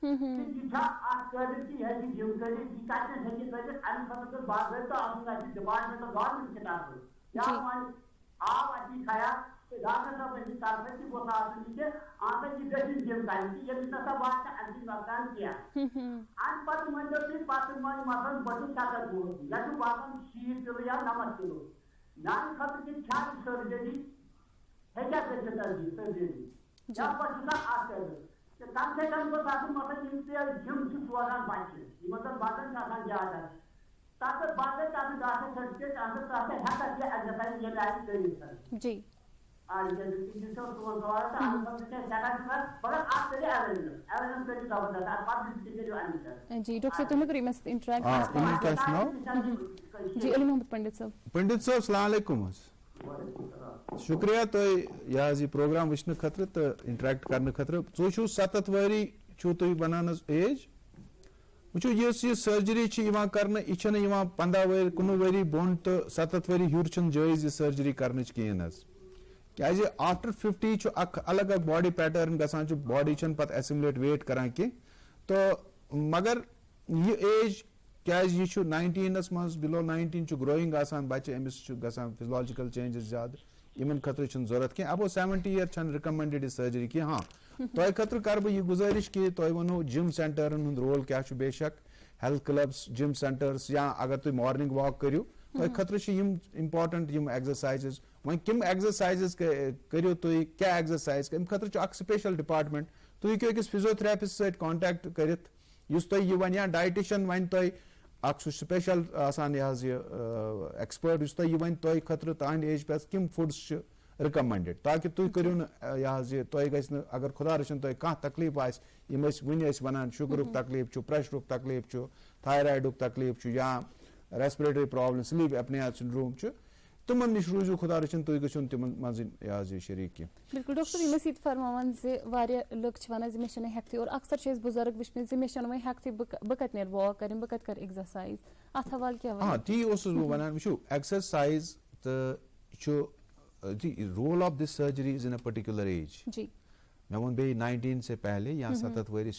कि जिथा आप कर की है कि जिम कर की काटने है कि सर अनफॉर्चुनेट बात है तो आप ना डिपार्टमेंट ऑफ गवर्नमेंट के नाम पे क्या मान आप अच्छी खाया डॉक्टर साहब ने कहा कि वो साहब ने आंखें की दर्शन जिम का कि ये इतना सब बात का अंतिम वाक्य किया आज पर मंडल से बात में मतलब बड़ी ताकत हो या तो बात शीर किलो या नमक किलो नान खत की छाप सर्जरी है क्या सर्जरी या पछता आते हैं काम से कम को साथ मतलब इनसे जिम से सुवारान बांचे ये मतलब बातन का खान जा रहा है ताकत बातें ताकत डॉक्टर सर्टिफिकेट आंसर ताकत है का ये एक्सरसाइज ये लाइफ करिए सर जी आज ये जिसको तो द्वारा था हम से ज्यादा पर आप चले एवेलेबल पे जो बता आप बात के जो आंसर जी डॉक्टर तुम करी मैं इंटरेक्ट जी अली मोहम्मद पंडित साहब अस्सलाम वालेकुम शुक्रिया तो यह प्रोग्राम वुचन खतर तो इंटरेक्ट करने खतर चो 7 वरी छो तुम बनान एज वो ये सर्जरी करने यह 15 वरी 19 वरी बोन तो 7 वरी हूर जायज यह सर्जरी कर कहें क्या आफ्टर 50 अलग अलग बॉडी पैटर्न गसान बॉडी पत एसिमुलेट वेट करान की तो मगर यह एज क्या यह 19 मज बिलो 19 ग्रोइंग आसान बच्चे अमिस गसान फिजियोलॉजिकल चेंजेस ज्यादा इन खतर जरूरत कह अब 70 ईयर रिकमेंडेड सर्जरी की हाँ तह खतर कर बह गुजारिश कि तुम वनो जिम सेंटरन रोल क्या बेशक हेल्थ क्लब्स जिम सेंटर्स या अगर तुम मॉर्निंग वॉक करो तह खतर इम्पॉर्टेंट एक्सरसाइजेस वो कम एक्सरसाइजेस करो तुम क्या एक्सरसाइज अम खतर स्पेशल डिपार्टमेंट तुम हूँ अकिस फिजियोथेरेपिस्ट सत कांटेक्ट कर वन या डाइटिशियन वन तुम सह स्पेशल आसान एक्सपर्ट तुम वन तुम खतर तुंद एज पे कम फूड्स रिकमेंडेड ताकि तुम करो तुम गि अगर खुदा रचन तुम कह तकलीफ वन वन शुगर तकलीफ प्रेशर तकलीफ थायराइड तकलीफ या respiratory problem sleep apnoea syndrome तिमन नश रूजू खुदा रचन तुम गो तिमन मज शरीक कह बिल्कुल डॉक्टर यह सी फरमान लुक वन मे हेक्ति और अक्सर बुजुर्ग वुचम मे वो हेक्ति बह कत नीर वॉक कर बह कत कर एक्सरसाइज अत हवाल क्या हाँ ती वन वो एक्सरसाइज तो role of this surgery is in a particular age जी मैं वो 19 से पहले या 7 वरी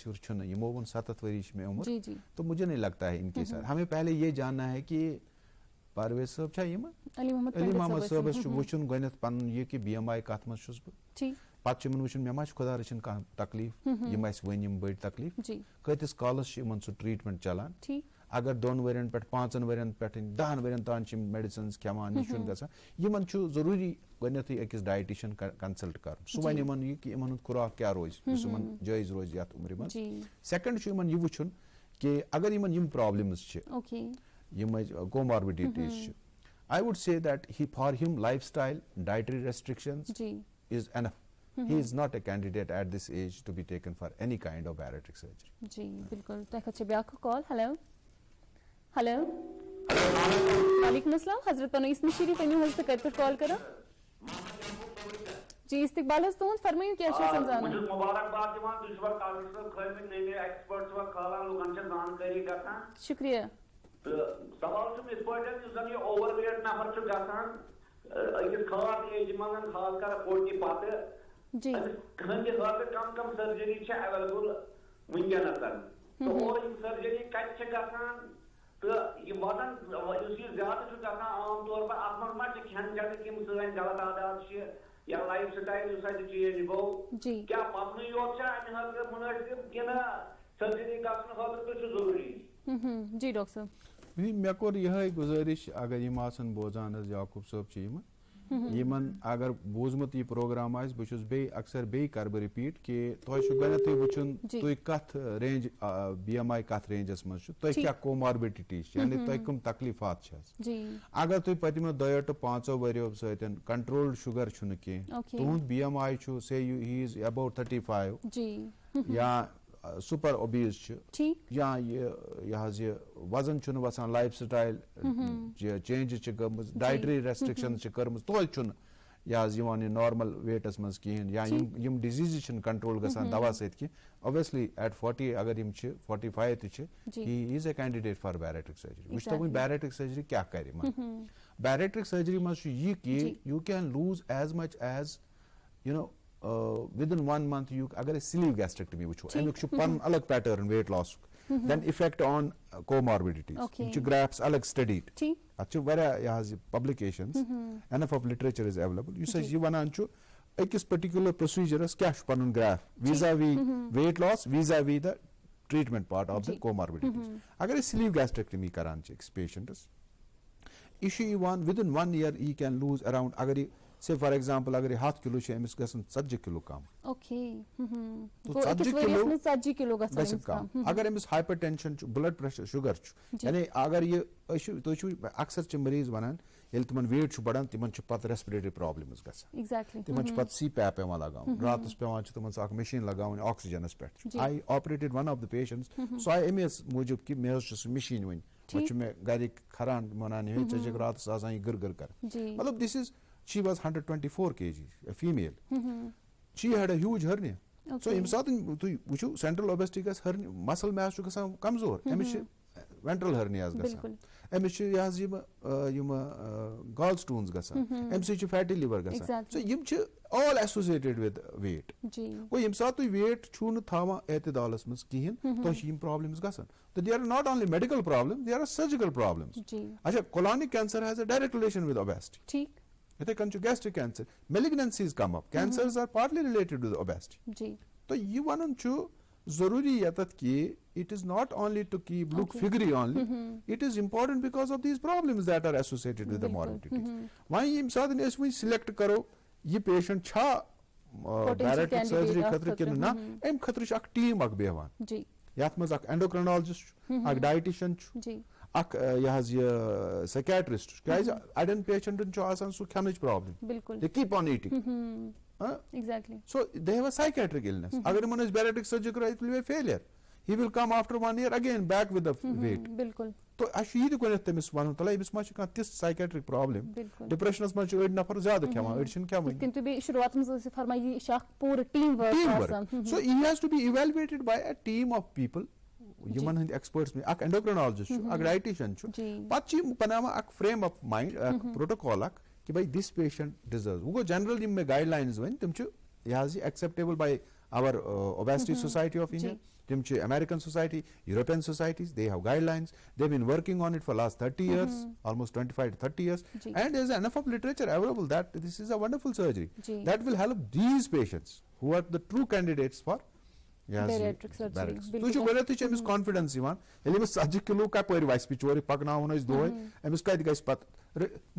वो 7 वरी में उम्र तो मुझे नहीं लगता है इनके साथ हमें पहले ये जानना है कि परवेज साहब अली मोहम्मद साहबस वुचन गो पन यह कि BMI कत मज पे वुचन मे खुदा रचन कह तकलीफ वन बड़ तकलीफ कतिस कालस सह ट्रीटमेंट चलान अगर 2 वरियन पे 5 वरियन पे 10 वरियन तान मेडिसिन खेवान यह गसान जरूरी गो अकिस डाइटिशियन कंसल्ट कर सह वन यह कि इन खुराक क्या रोज जायज रोज ये उम्र मज सेकंड यह वुचन कि अगर इन problems comorbidities I would say that for him lifestyle dietary restrictions is enough. He is not a candidate at this age to be taken for any kind of bariatric surgery. जी बिल्कुल तो back call hello hello वालेकुम अस्सलाम हजरत पनो इसमें शरीफ अमी हज तक call करो जी इस्तकबाल हज तुम फरमाइयो क्या छ समझाना मुझे मुबारकबाद दिवान दुश्मन कागज से खैर में नए एक्सपर्ट्स व खाला लोगन से जानकारी करता शुक्रिया तो सवाल से इस पॉइंट है कि ओवरवेट नफर छ गसान अकिस खास एज मंगन खास कर 40 पाते जी खंडे कम सर्जरी छ अवेलेबल वंगन तो और इन सर्जरी कत छ गसान तो ये वतन ये ज्यादा छ गसान आम तौर पर आत्मा मा छ खन जन किम सन गलत आदत छ या लाइफ स्टाइल जो साइड चेंज गो क्या पपन यो छ अन हर मुनासिब केना सर्जरी गसन खातिर तो जरूरी जी डॉक्टर मे कोर यह गुजारिश अगर यम आसन बोजान याकूब साहब यमन अगर बोजमुत यह प्रोग्राम आस बहुत बे अक्सर बे कर बह रिपीट कि तुम गो वुचन तुम कत रेंज BMI कत रेंजस मज तुम क्या कोमॉर्बिडिटीज यानी तुम कम तकलीफात अगर तुम पतमो 2 to 5 वरियो सतन कंट्रोल्ड शुगर कह तुंद BMI से ही इज अबाउट 35 या सुपर ओबीज या यह वजन वसान life style change dietary restriction कर्म तोल नॉर्मल वेटस मज कहें या यम डिजीज कंट्रोल गसान दवा सत ऑब्वियसली एट 40 अगर 45 he is a candidate for bariatric surgery वुच तो बैरिएट्रिक सर्जरी क्या कर बैरिएट्रिक सर्जरी मज यह कि you can lose as much as you know, within 1 month you agar sleeve gastrectomy wucho amik chu pan alag pattern weight loss then effect on comorbidities which graphs alag studied achu varia has publications enough of literature is available you say you wanan chu ekis particular procedure as kya panun graph vis-a-vis weight loss vis-a-vis the treatment part of the comorbidities agar sleeve gastrectomy karan chu patient is issue one within 1 year he can lose around agar say for example agar 7 kilo she emis gasan 70 kilo kam okay to 70 kilo gasan kam agar emis hypertension blood pressure sugar yani agar ye issue to chu aksar ch mareez wanan yel timan weight chu badan timan ch pat respiratory problems gasan exactly timan ch pat CPAP pema lagaun ratus pevan ch timan sak machine lagaun oxygen pet I operated one of the patients so I ms mujub ki mes ch machine win which me gari kharan manani he ch ratus asan gur gur kar matlab this is she was 124 kg a female she had a huge hernia so im saat tu wuchu central obesity gas hernia muscle mass chu gasan kamzor emis ventral hernias gasan emis yas yim gallstones gasan emis fatty liver gasan so yim ch all associated with weight ko im saat tu weight chun thama etidalas mas kihin to yim problems gasan so they are not only medical problems they are surgical problems acha colonic cancer has a direct relation with obesity theek if they come to gastric cancer malignancies come up cancers are partly related with obesity so you want to zaruri yatat ki it is not only to keep look figure only it is important because of these problems that are associated with the morbidities why im sadin is we select karo ye patient cha bariatric surgery khatra kin na em khatra ak team ak bewan ji yat maz ak endocrinologist ak dietitian ji ak yahaz ye psychiatrist guys aden patient chu asan su khanich problem bilkul they keep on eating exactly so they have a psychiatric illness agar man is bariatric surgery kara it will be a failure he will come after 1 year again back with the weight bilkul to ashid ko net mis wanu tala ibis ma ka tis psychiatric problem depression as much ed nafar zyada kama edishin kama kintu bi shuruat mein se farmayi shak pura team work so he has to be evaluated by a team of people human experts में ak endocrinologist ak dietitian pachi panama ak frame of mind ak protocol ak कि भाई this patient deserves वो general में guidelines when तुम has acceptable by our obesity society of India तुम American society European societies they have guidelines they've been working on it for last 30 years almost 25 to 30 years and there's enough of literature available that this is a wonderful surgery that will help these patients who are the true candidates for bariatric surgery tu chu gole tu chemis confidence ivan ele mes 70 kilo ka pori vice pichori pagnauna is doi emis ka diga pat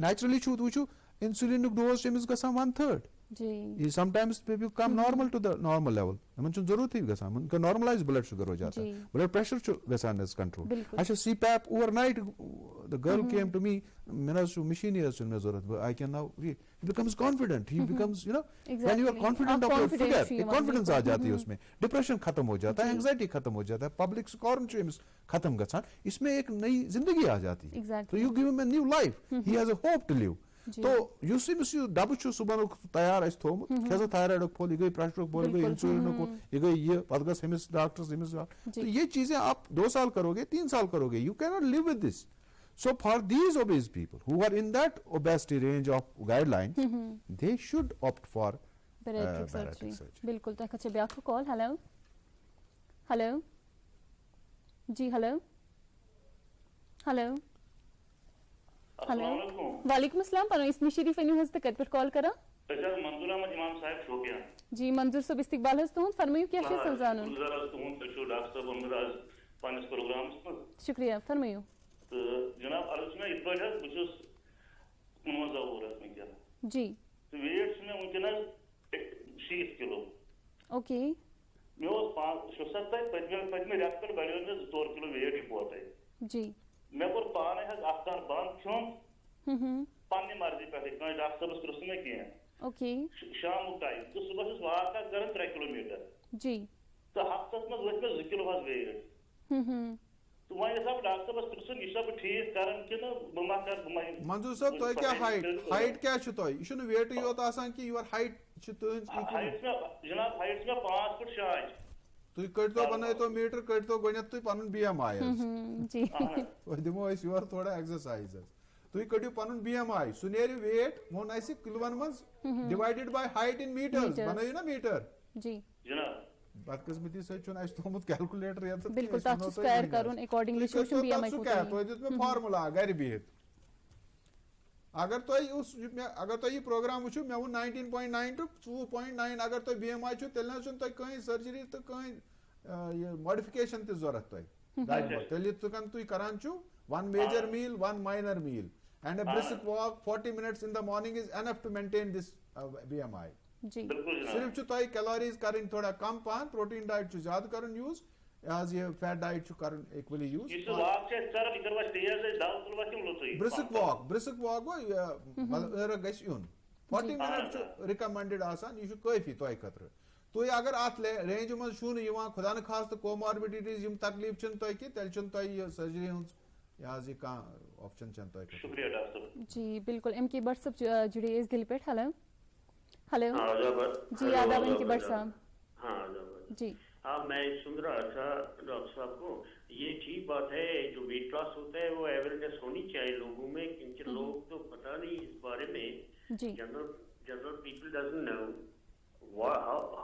naturally chu insulin dose chemis ga 1/3 ji sometimes people come normal to the normal level eman chu zarur thi ga man ka normalize blood sugar ho jata blood pressure chu ga is control acha CPAP overnight the girl came to me mena su machine is in zarurat I can now he becomes confident he becomes you know when you are confident of your figure confidence aa jati hai usme depression khatam ho jata hai anxiety khatam ho jata hai public scorn chemis khatam gasan isme ek nayi zindagi aa jati hai so you give him a new life he has a hope to live तो युसी मिसु dub छु सुबन तैयार है थोम कैसा thyroid पोल गई pressure पोल गई insulin को ये पदगस Hemis doctors Hemis तो ये चीजें आप 2 साल करोगे 3 साल करोगे you can not live with this so for these obese people who are in that obesity range of guidelines they should opt for bariatric surgery बिल्कुल तो अच्छा बैक को कॉल हेलो हेलो जी हेलो हेलो हेलो वालेकुम अस्सलाम पर इसमें शरीफ any हस्त cut पर कॉल करा अच्छा मंजूर अहमद इमाम साहब शोपिया जी मंजूर सब इस्तकबाल हस्त हूं फरमाइए क्या है सलजानो गुजार हस्त हूं तो डॉक्टर साहब उमर आज पांच प्रोग्राम्स पर शुक्रिया फरमाइए तो जनाब अर्ज में इस वजह बुझुस मौजूद हो रहा है क्या जी तो वेट्स में उनके 30 किलो ओके मैं वो 570 पद में रख कर बढ़िया ने 2 किलो वेट रिपोर्ट है जी मैं पर पाने है आफ्टर बंद क्यों पानी मर्जी पे कोई डॉक्टर बस प्रश्न में किए ओके शाम टाइम तो सुबह से वाक का करन 3 किलोमीटर जी तो हफ्ते में वत में 2 किलो वाज वेट तो वही सब डॉक्टर बस प्रश्न ये सब ठीक कारण कि ना बमा कर मंजूर साहब तो क्या हाइट क्या छ तो इशु वेट योत आसान कि योर हाइट छ तो हाइट में जनाब हाइट में 5 फुट 6 तु कट तो बनाए तो मीटर कट तो गणित तो पन बीएमआई जी वो दिमो इस योर थोड़ा एक्सरसाइज तुई कड़ियो पनुन BMI सु नेरि weight मोन ऐसे किलोवन मंज divided by height in meters बनायो ना मीटर जी जनाब बदकिस्मती से चुन ऐसे थोमुत कैलकुलेटर या तो बिल्कुल तथ स्क्वायर करून अकॉर्डिंगली सोशल BMI को तो फार्मूला गर बिहित अगर तो ये प्रोग्राम वुचु मे वो 19.9 to 2.9 अगर तो BMI छु तेल न तो कहीं सर्जरी तो कहीं ये मॉडिफिकेशन ते जरूरत तो तेल तो कन तु करान छु one major meal one minor meal and a brisk walk 40 minutes in the morning is enough to maintain this BMI जी सिर्फ छु तो कैलोरीज करन थोड़ा कम पान प्रोटीन डाइट छु ज्यादा करन यूज as ये फैट डाइट छु करन इक्वली यूज इस वाक से सर करवा स्टेज से डाउन करवा क्यों लो तो brisk walk वो मतलब गस यून 40 minutes recommended आसान यू छु काफी तो खतर तो अगर आत रेंज में छु न यवा खुदा न खास तो कोमॉर्बिडिटीज यम तकलीफ छन तो कि तेल छन तो सर्जरी हुन याज ये का ऑप्शन छन तो शुक्रिया डॉक्टर जी बिल्कुल एम के बट सब जुड़े इस दिल पे हेलो हेलो जी हाँ आदाब एम के बट साहब हाँ जी हाँ मैं सुन रहा था डॉक्टर साहब को ये ठीक बात है जो वेट लॉस होता है वो अवेयरनेस होनी चाहिए लोगों में क्योंकि लोग तो पता नहीं इस बारे में जी general people doesn't know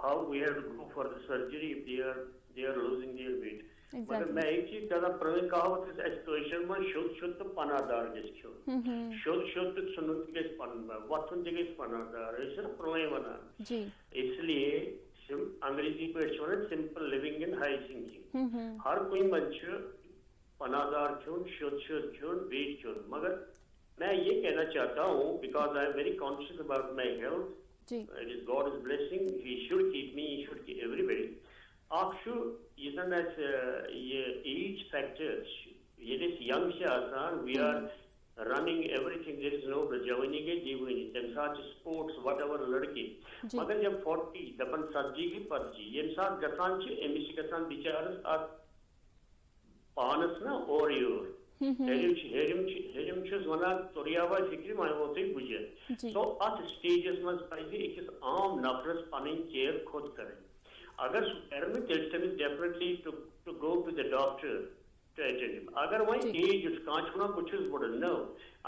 how we have to go for the surgery if they are losing their weight. मगर मैं एक चीज ज्यादा प्रवीण कहावत इस एक्सप्रेशन में शुद्ध पनादार जिसको शुद्ध सुनुत के वतन के पनादार ऐसे प्रवीण बना इसलिए अंग्रेजी पे simple living in high thinking हर कोई मनुष्य पनादार चुन शुद्ध चुन वेट चुन मगर मैं ये कहना चाहता हूँ because I am very conscious about my health it is God's blessing. He should keep me. He should keep everybody. Akshu, isn't that age factors? It is young Shahsan. We are running everything. There is no Javani ke Jivani. Then such sports, whatever ladki. Magar jab 40, dapan sabji ki parji. Yem saat gatan che emisi gatan bicharas at panas na or yor. Herim chus wana Toriava fikri mai hote bujhe. So at stages mas paise ekis aam nafras panin care khud kare. Agar supermi system is definitely to go to the doctor to attend him. Agar why age is kanchuna kuchus wouldn't know.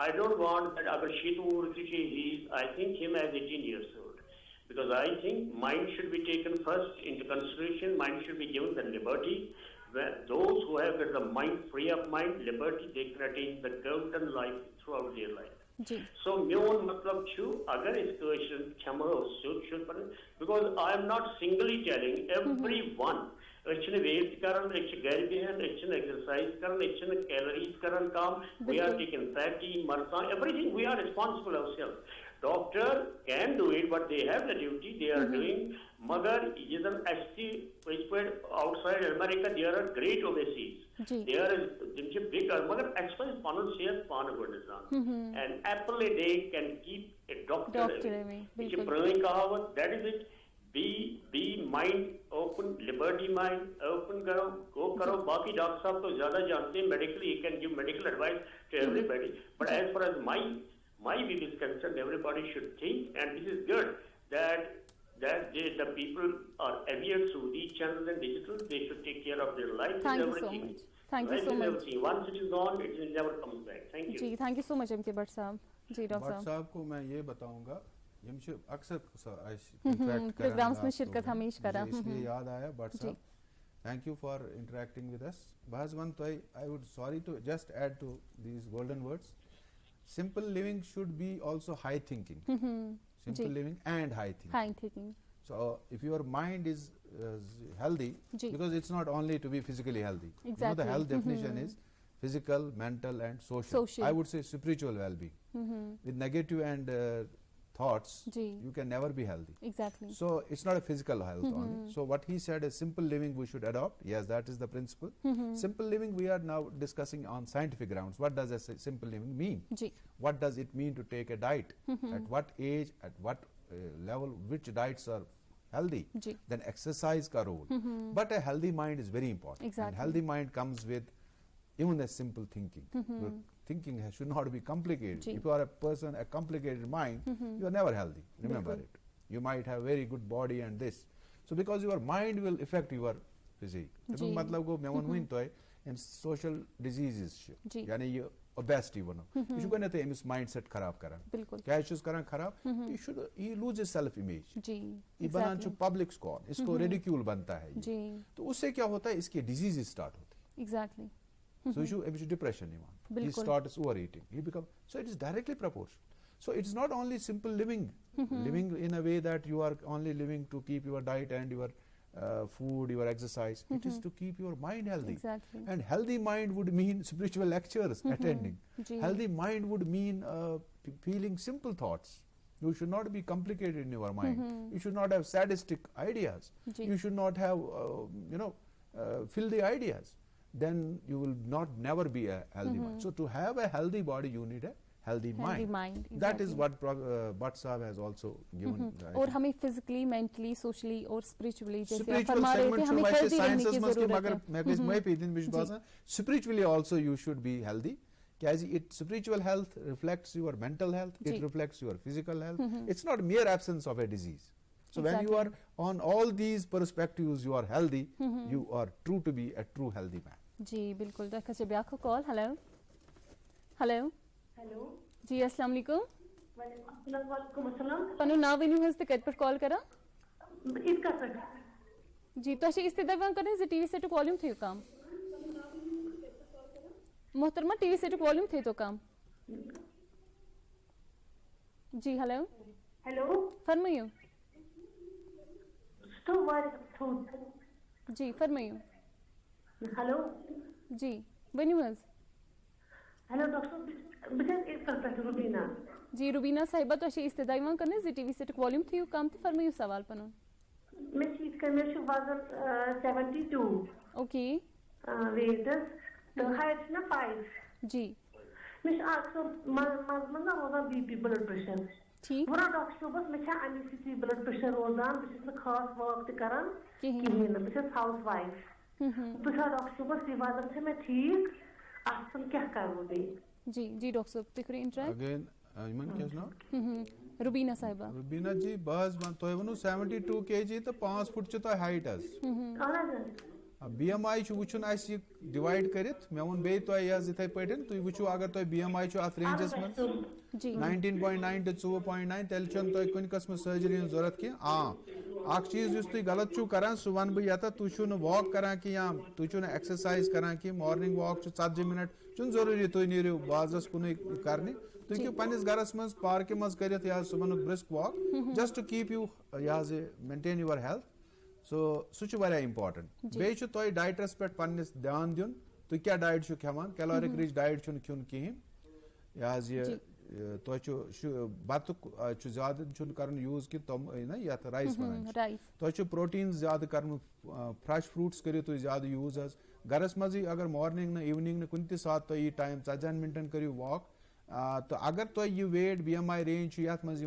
I don't want that agar shitu urkichi I think him as 18 years old. Because I think mind should be taken first into consideration. Mind should be given the liberty. Where those who have got the mind, free of mind, liberty, they can attain the golden life throughout their life. So, मेरा मतलब छू अगर इस question क्षमा should because I am not singly telling everyone. Actually, weight Karan, actually गर्मी है, actually exercise करण, actually calories करण काम. We are taking fatty, marsa, everything. We are responsible ourselves. Doctor can do it, but they have the duty. They are doing. मगर ये जब outside America, there are great obesities. There is जिनसे big, मगर expense पानो सेहत पानो गुणसान. And apple a day can keep a doctor away. इसे प्रवीण कहावत that is it. Be mind open, liberty mind open करो, go करो. बाकी डॉक्टर साहब तो ज्यादा जानते हैं medically. He can give medical advice to everybody. But as far as my view is concerned, everybody should think, and this is good that the people are aware through these channels and digital. They should take care of their life. Thank you so much. Thank you so much. Once it is gone, it will never come back. Thank you. Ji thank you so much MK Bhatt साहब. जी doctor साहब को मैं ये बताऊंगा ये अक्सर programmes में शिरकत हमेशा करा इसलिए याद आया बट साहब thank you for interacting with us. Bahas one I would sorry to just add to these golden words. Simple living should be also high thinking. Simple living and high thinking. So if your mind is healthy, because it's not only to be physically healthy. Exactly. You know, the health definition is physical, mental and social. I would say spiritual well-being. With negative and thoughts, you can never be healthy. Exactly. So it's not a physical health only. So what he said is simple living we should adopt. Yes, that is the principle. Simple living we are now discussing on scientific grounds. What does a simple living mean? What does it mean to take a diet? At what age, at what level, which diets are healthy? Then exercise ka role. But a healthy mind is very important. Exactly. And healthy mind comes with even a simple thinking. Thinking should not be complicated. If you are a person, a complicated mind, you are never healthy. Remember it. You might have very good body and this. So because your mind will affect your physique. मतलब को मैं one तो है in social diseases. यानी ये obesity वनो ये छु गने ते एमिस माइंडसेट खराब करन बिल्कुल क्या चीज करन खराब he loses self image जी ये बनान छु पब्लिक स्कॉन इसको रिडिक्यूल बनता है जी तो उससे क्या होता है इसके डिजीज स्टार्ट होती है exactly so issue depression he starts overeating he become so it is directly proportional so it's not only simple living living in a way that you are only living to keep your diet and your food your exercise it is to keep your mind healthy exactly and healthy mind would mean spiritual lectures attending healthy mind would mean feeling simple thoughts you should not be complicated in your mind you should not have sadistic ideas you should not have filthy ideas then you will not never be a healthy mind so to have a healthy body you need a healthy mind exactly. that is what Bhatt Sahab has also given और हमें physically mentally socially और spiritually जैसे आप spiritual फरमा रहे थे हमें segment healthy रहने की must जरूरत मगर है मैं किस मैं पे दिन बिश बाज़ा spiritually also you should be healthy because it spiritual health reflects your mental health it reflects your physical health it's not mere absence of a disease so when you are on all these perspectives you are healthy you are true to be a true healthy man जी बिल्कुल देखा जब आपको call hello hello hello जी अस्सलाम वालेकुम वालेकुम अस्सलाम पनु नाव इन हस तक पर कॉल करा इसका सर जी तो अच्छे इस्तेदार करें जे टीवी सेट वॉल्यूम थे काम मोहतरमा टीवी सेट वॉल्यूम थे तो काम जी हेलो हेलो फरमाइयो तो वार जी फरमाइयो हेलो जी बनियो हस हेलो डॉक्टर मुझे एक सवाल रुबीना जी रुबीना साहिबा तो अच्छे इस्तेदार करने जे टीवी सेट वॉल्यूम थे काम तो फरमाइयो सवाल पनो मैं चीज कर मैं वजन 72 ओके वेट तो हाइट ना 5 जी मैं अक्सर मजमन रोजान बीपी ब्लड प्रेशर ठीक वरा डॉक्टर बस मैं अमी ब्लड प्रेशर रोजान बस खास वर्क करान कहीं बस हाउस वाइफ तो डॉक्टर बस ये वजन से मैं ठीक आसन क्या करूं दे जी जी डॉक्टर साहब तिकरी इंटरेक्ट अगेन इमन क्या ना रुबीना साहिबा रुबीना जी बस वन तो वनु 72 kg तो 5 फुट च तो हाइट अस BMI छु वुचुन आस ये डिवाइड करित मे वन बे तो यज इथे पटन तु वुचु अगर तो BMI छु अथ रेंजस में जी 19.9 to 4.9 तेल छन तो कुन कसम सर्जरी जरूरत की अख चीज युस तु गलत छु करान सु वन ब यता तु छु न वॉक करा कि या तु छु न एक्सरसाइज करा कि मॉर्निंग वॉक छु 40 मिनट छु जरूरी तु निरु बाजस कुन करनी तु कि पनिस घरस मस पार्क मस करित या सुबह brisk walk just to keep you या maintain your health so such वारिया इम्पोर्टेंट बे छु तोय डाइटस पे पनिस ध्यान दिन तु क्या डाइट छु खवान कैलोरिक रिच डाइट छु खिन कहीं या ये तो बत ज्यादा कर यूज कि तुम ना या राइस बनान तो प्रोटीन ज्यादा कर फ्रेश फ्रूट्स करो तुम ज्यादा यूज घरस मज अगर मॉर्निंग न इवनिंग न कुन सात तो टाइम 40 मिनटन करो वॉक तो अगर तो यह वेट BMI रेंज ये मज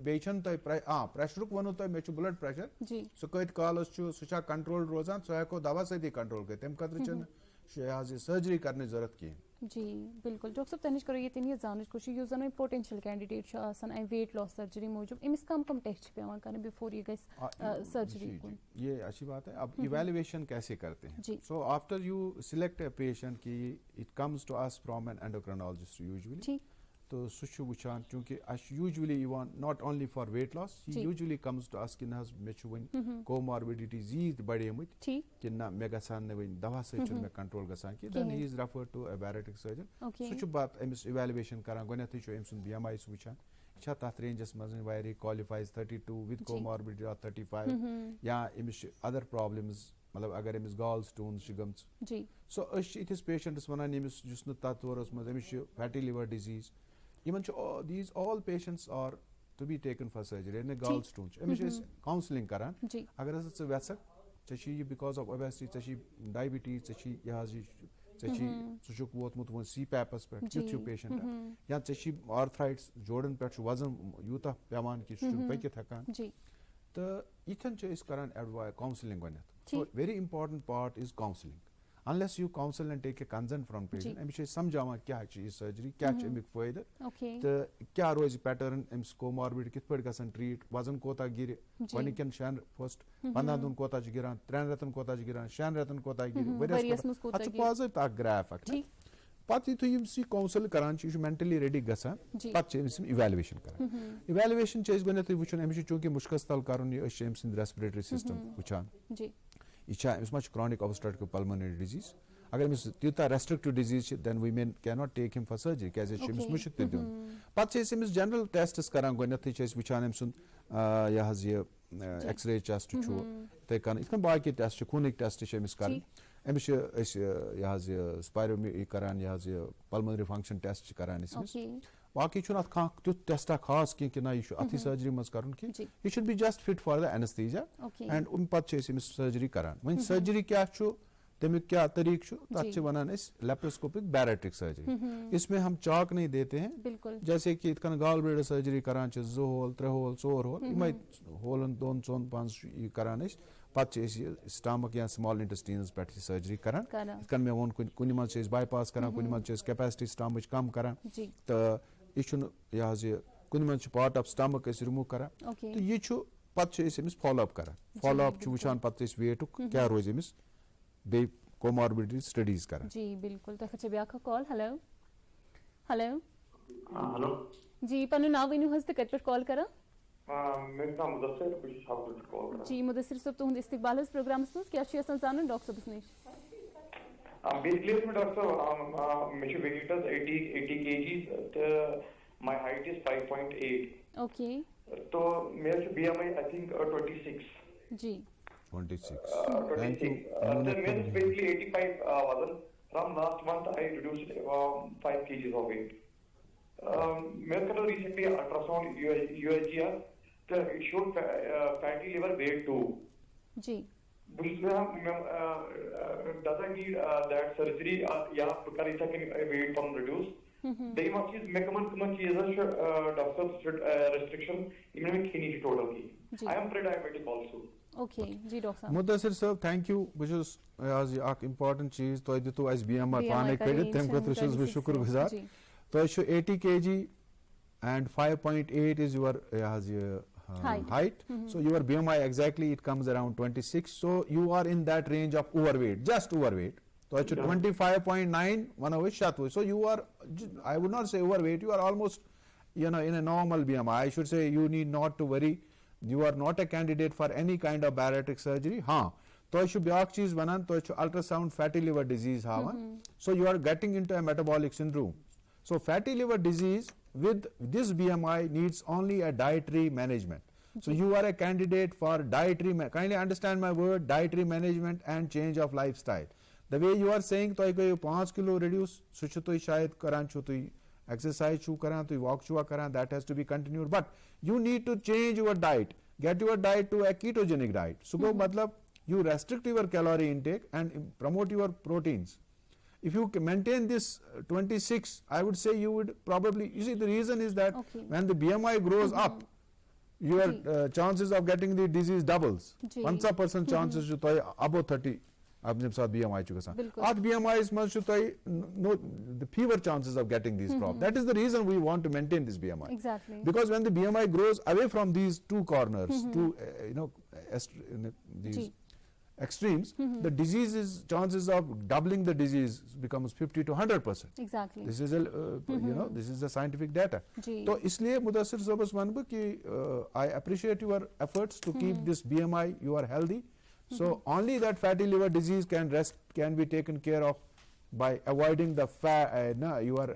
बेचन तो प्रेशर वनो तो मे ब्लड प्रेशर सह कत कालस सह कंट्रोल रोजान सह हेको दवा सती कंट्रोल कर तम खतर सर्जरी करने जरूरत कहीं जी बिल्कुल डॉक्टर साहब तनिश करो ये तीन जानच कुछ यूज जन पोटेंशियल कैंडिडेट आसान वेट लॉस सर्जरी मूजूब इमिस कम टेस्ट पेवान करने बिफोर ये गस सर्जरी ये अच्छी बात है अब इवैल्यूएशन कैसे करते हैं so after you select a patient की it comes to us from an endocrinologist usually तो सह वुचान चूंकि यूजुअली इवान not only for weight loss usually comes to us कि मे वन कोमॉर्बिडिटीज यीज बढ़ेमत कि ना मे गसान वन दवा सह मे कंट्रोल गसान कि then he is referred to a bariatric surgeon सह बात अमिस इवैल्यूएशन करान गोनेथै छु अम सुन BMI वुचान छा तथ रेंजस मज वारी क्वालिफाइज 32 विद कोमॉर्बिडिटी ऑफ 35 या अमिस अदर प्रॉब्लम्स मतलब अगर अमिस गॉल स्टोन्स गम्स सो अस इथिस पेशेंटस वनान अमिस जुस न तथ दौरस मज अमिस fatty liver disease these all patients are to be taken for surgery and gall stones अमिस काउंसलिंग करान अगर हस वेसक चे because of obesity चे diabetes चे यह वोतमुत वो CPAPs पे यु पेशेंट या चे आर्थराइट्स जोड़न पे वजन यूता पेवान कि पकित हेकान तो इथन करान काउंसलिंग गोनेथ so very important part is counselling unless you counsel and take a consent from patient अमिस समझावान क्या सर्जरी क्या अमिक फायदे तो क्या रोज पैटर्न अमिस कोमॉर्बिड कित पे गसन ट्रीट वजन कोता गिर गनिकन 6 फर्स्ट 15 दिन कोता गिरान 3 रतन कोता गिरान 6 रतन कोता गिर वरियस कोता पॉजिटिव ग्राफ पत युथु यिमस काउंसिल करान छ मेंटली रेडी गसान पत छ यिमस इवैल्यूएशन करान इवैल्यूएशन छ गनेथि वुचन अमिस चूंकि मुश्कस तल करन ये अस यिमस रेस्पिरेटरी सिस्टम वुचान जी इछा अमिस मच क्रॉनिक ऑब्स्ट्रक्टिव पल्मोनरी डिजीज अगर अमिस त्यूता रेस्ट्रिक्टिव डिजीज छ then we man can not take him for surgery cause it यिमस मुश्क ते दोन पत छ यिमस जनरल टेस्ट्स करान गनेथि छ वुचान अमिस या हज ये एक्सरे टेस्ट छु ते kan इथन बाकी टेस्ट खूनिक टेस्ट छ अमिस करन अमिस यह स्पायरोमी करान यह पल्मोनरी फंक्शन टेस्ट करान बाकी तुथ टेस्ट खास कि ना यह अथी सर्जरी मज कर यह should be just fit for the anaesthesia and um पत सर्जरी करान वन सर्जरी क्या तमिक क्या तरीक तथ वनान लेप्रोस्कोपिक बैरिएट्रिक सर्जरी इसमें हम चाक नहीं देते हैं जैसे कि इतकन गाल ब्लेडर सर्जरी करान 2 होल 3 होल 4 होल इमे होलन 2 4 5 करान पत स्टमक या स्मॉल इंटेस्टाइन्स पे सर्जरी करान इतकन मे वोन कुन मज बाईपास करान कुन मज कैपेसिटी स्टमच कम करान तो यह कुन मज पार्ट ऑफ स्टमक रिमूव करान तो यह पत फॉलो अप करान फॉलो अप वुचान पत वेट क्या रोज अमिस बे कोमॉर्बिडिटी स्टडीज करान जी बिल्कुल तो अच्छा ब्याख कॉल हेलो हेलो हेलो जी पनु नाव वनु हस त कट पर कॉल करा मेरा नाम मुदस्सिर कुछ साहब कॉल करा जी मुदस्सिर सब तुहंद इस्तकबाल इस प्रोग्राम में क्या छ आसान जानन डॉक्टर साहब निश बेसिकली मैं डॉक्टर मेरे वेट इज 80 kg तो माय हाइट इज 5.8 ओके तो मेरा बीएमआई आई थिंक 26 जी 26 then means basically 85 वजन from last month I reduced 5 kgs of weight मेरे को recently ultrasound USG तो it showed fatty liver grade 2 ji doesn't need that surgery या करी सकें weight come reduce they must is maximum cheese doctor restriction इनमें खीनी की total की I am pre-diabetic also okay जी डॉक्टर साहब मुदस्सिर साहब थैंक यू बस आज अक इम्पोर्टेंट चीज तो दितु अस बीएमआई पाने क्रेडिट तम खतर छस बे शुक्रगुजार तो 80 kg and 5.8 is your height so your BMI exactly it comes around 26 so you are in that range of overweight just overweight so 25.9 one of shatwo so you are I would not say overweight you are almost in a normal BMI I should say you need not to worry you are not a candidate for any kind of bariatric surgery तो back चीज वनान तो ultrasound fatty liver disease havan so you are getting into a metabolic syndrome so fatty liver disease with this BMI needs only a dietary management so you are a candidate for dietary kindly understand my word dietary management and change of lifestyle the way you are saying तो 5 kilo reduce सु तो शायद करान छु तो exercise chu karan to walk chua karan that has to be continued but you need to change your diet get your diet to a ketogenic diet so go matlab you restrict your calorie intake and promote your proteins if you maintain this 26 I would say you would probably you see the reason is that when the BMI grows up your chances of getting the disease doubles 1% chances to above 30 अब जब साथ BMI चुका सा आज BMI is much no the fewer chances of getting these problems that is the reason we want to maintain this BMI exactly because when the BMI grows away from these two corners two these extremes the diseases chances of doubling the disease becomes 50 to 100% exactly this is a this is the scientific data तो इसलिए मुदस्सिर साहब one कि I appreciate your efforts to keep this BMI you are healthy so only that fatty liver disease can be taken care of by avoiding the your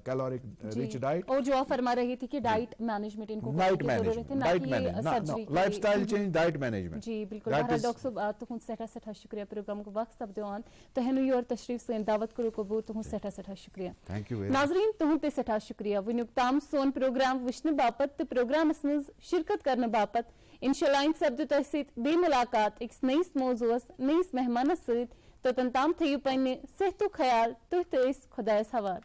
caloric rich diet और जो आप फरमा रही थी कि डाइट मैनेजमेंट इनको diet management lifestyle change diet management जी बिल्कुल डॉक्टर साहब तुम सठा शुक्रिया प्रोग्राम को वक्त सब दिवान तो हेनु योर तशरीफ से दावत करो कबूल तुम सठा शुक्रिया थैंक यू नाजरीन तुम ते सठा शुक्रिया वनुक ताम सोन प्रोग्राम विष्णु बापत तो प्रोग्राम मज शिरकत करने बापत इंशाल्लाह इन सब्द तह सत बे मुलाकात एक नईस मौजूस नईस मेहमान सत तो तन ताम थयु पन्ने सेहतु ख्याल तुह खुदायस हवाल।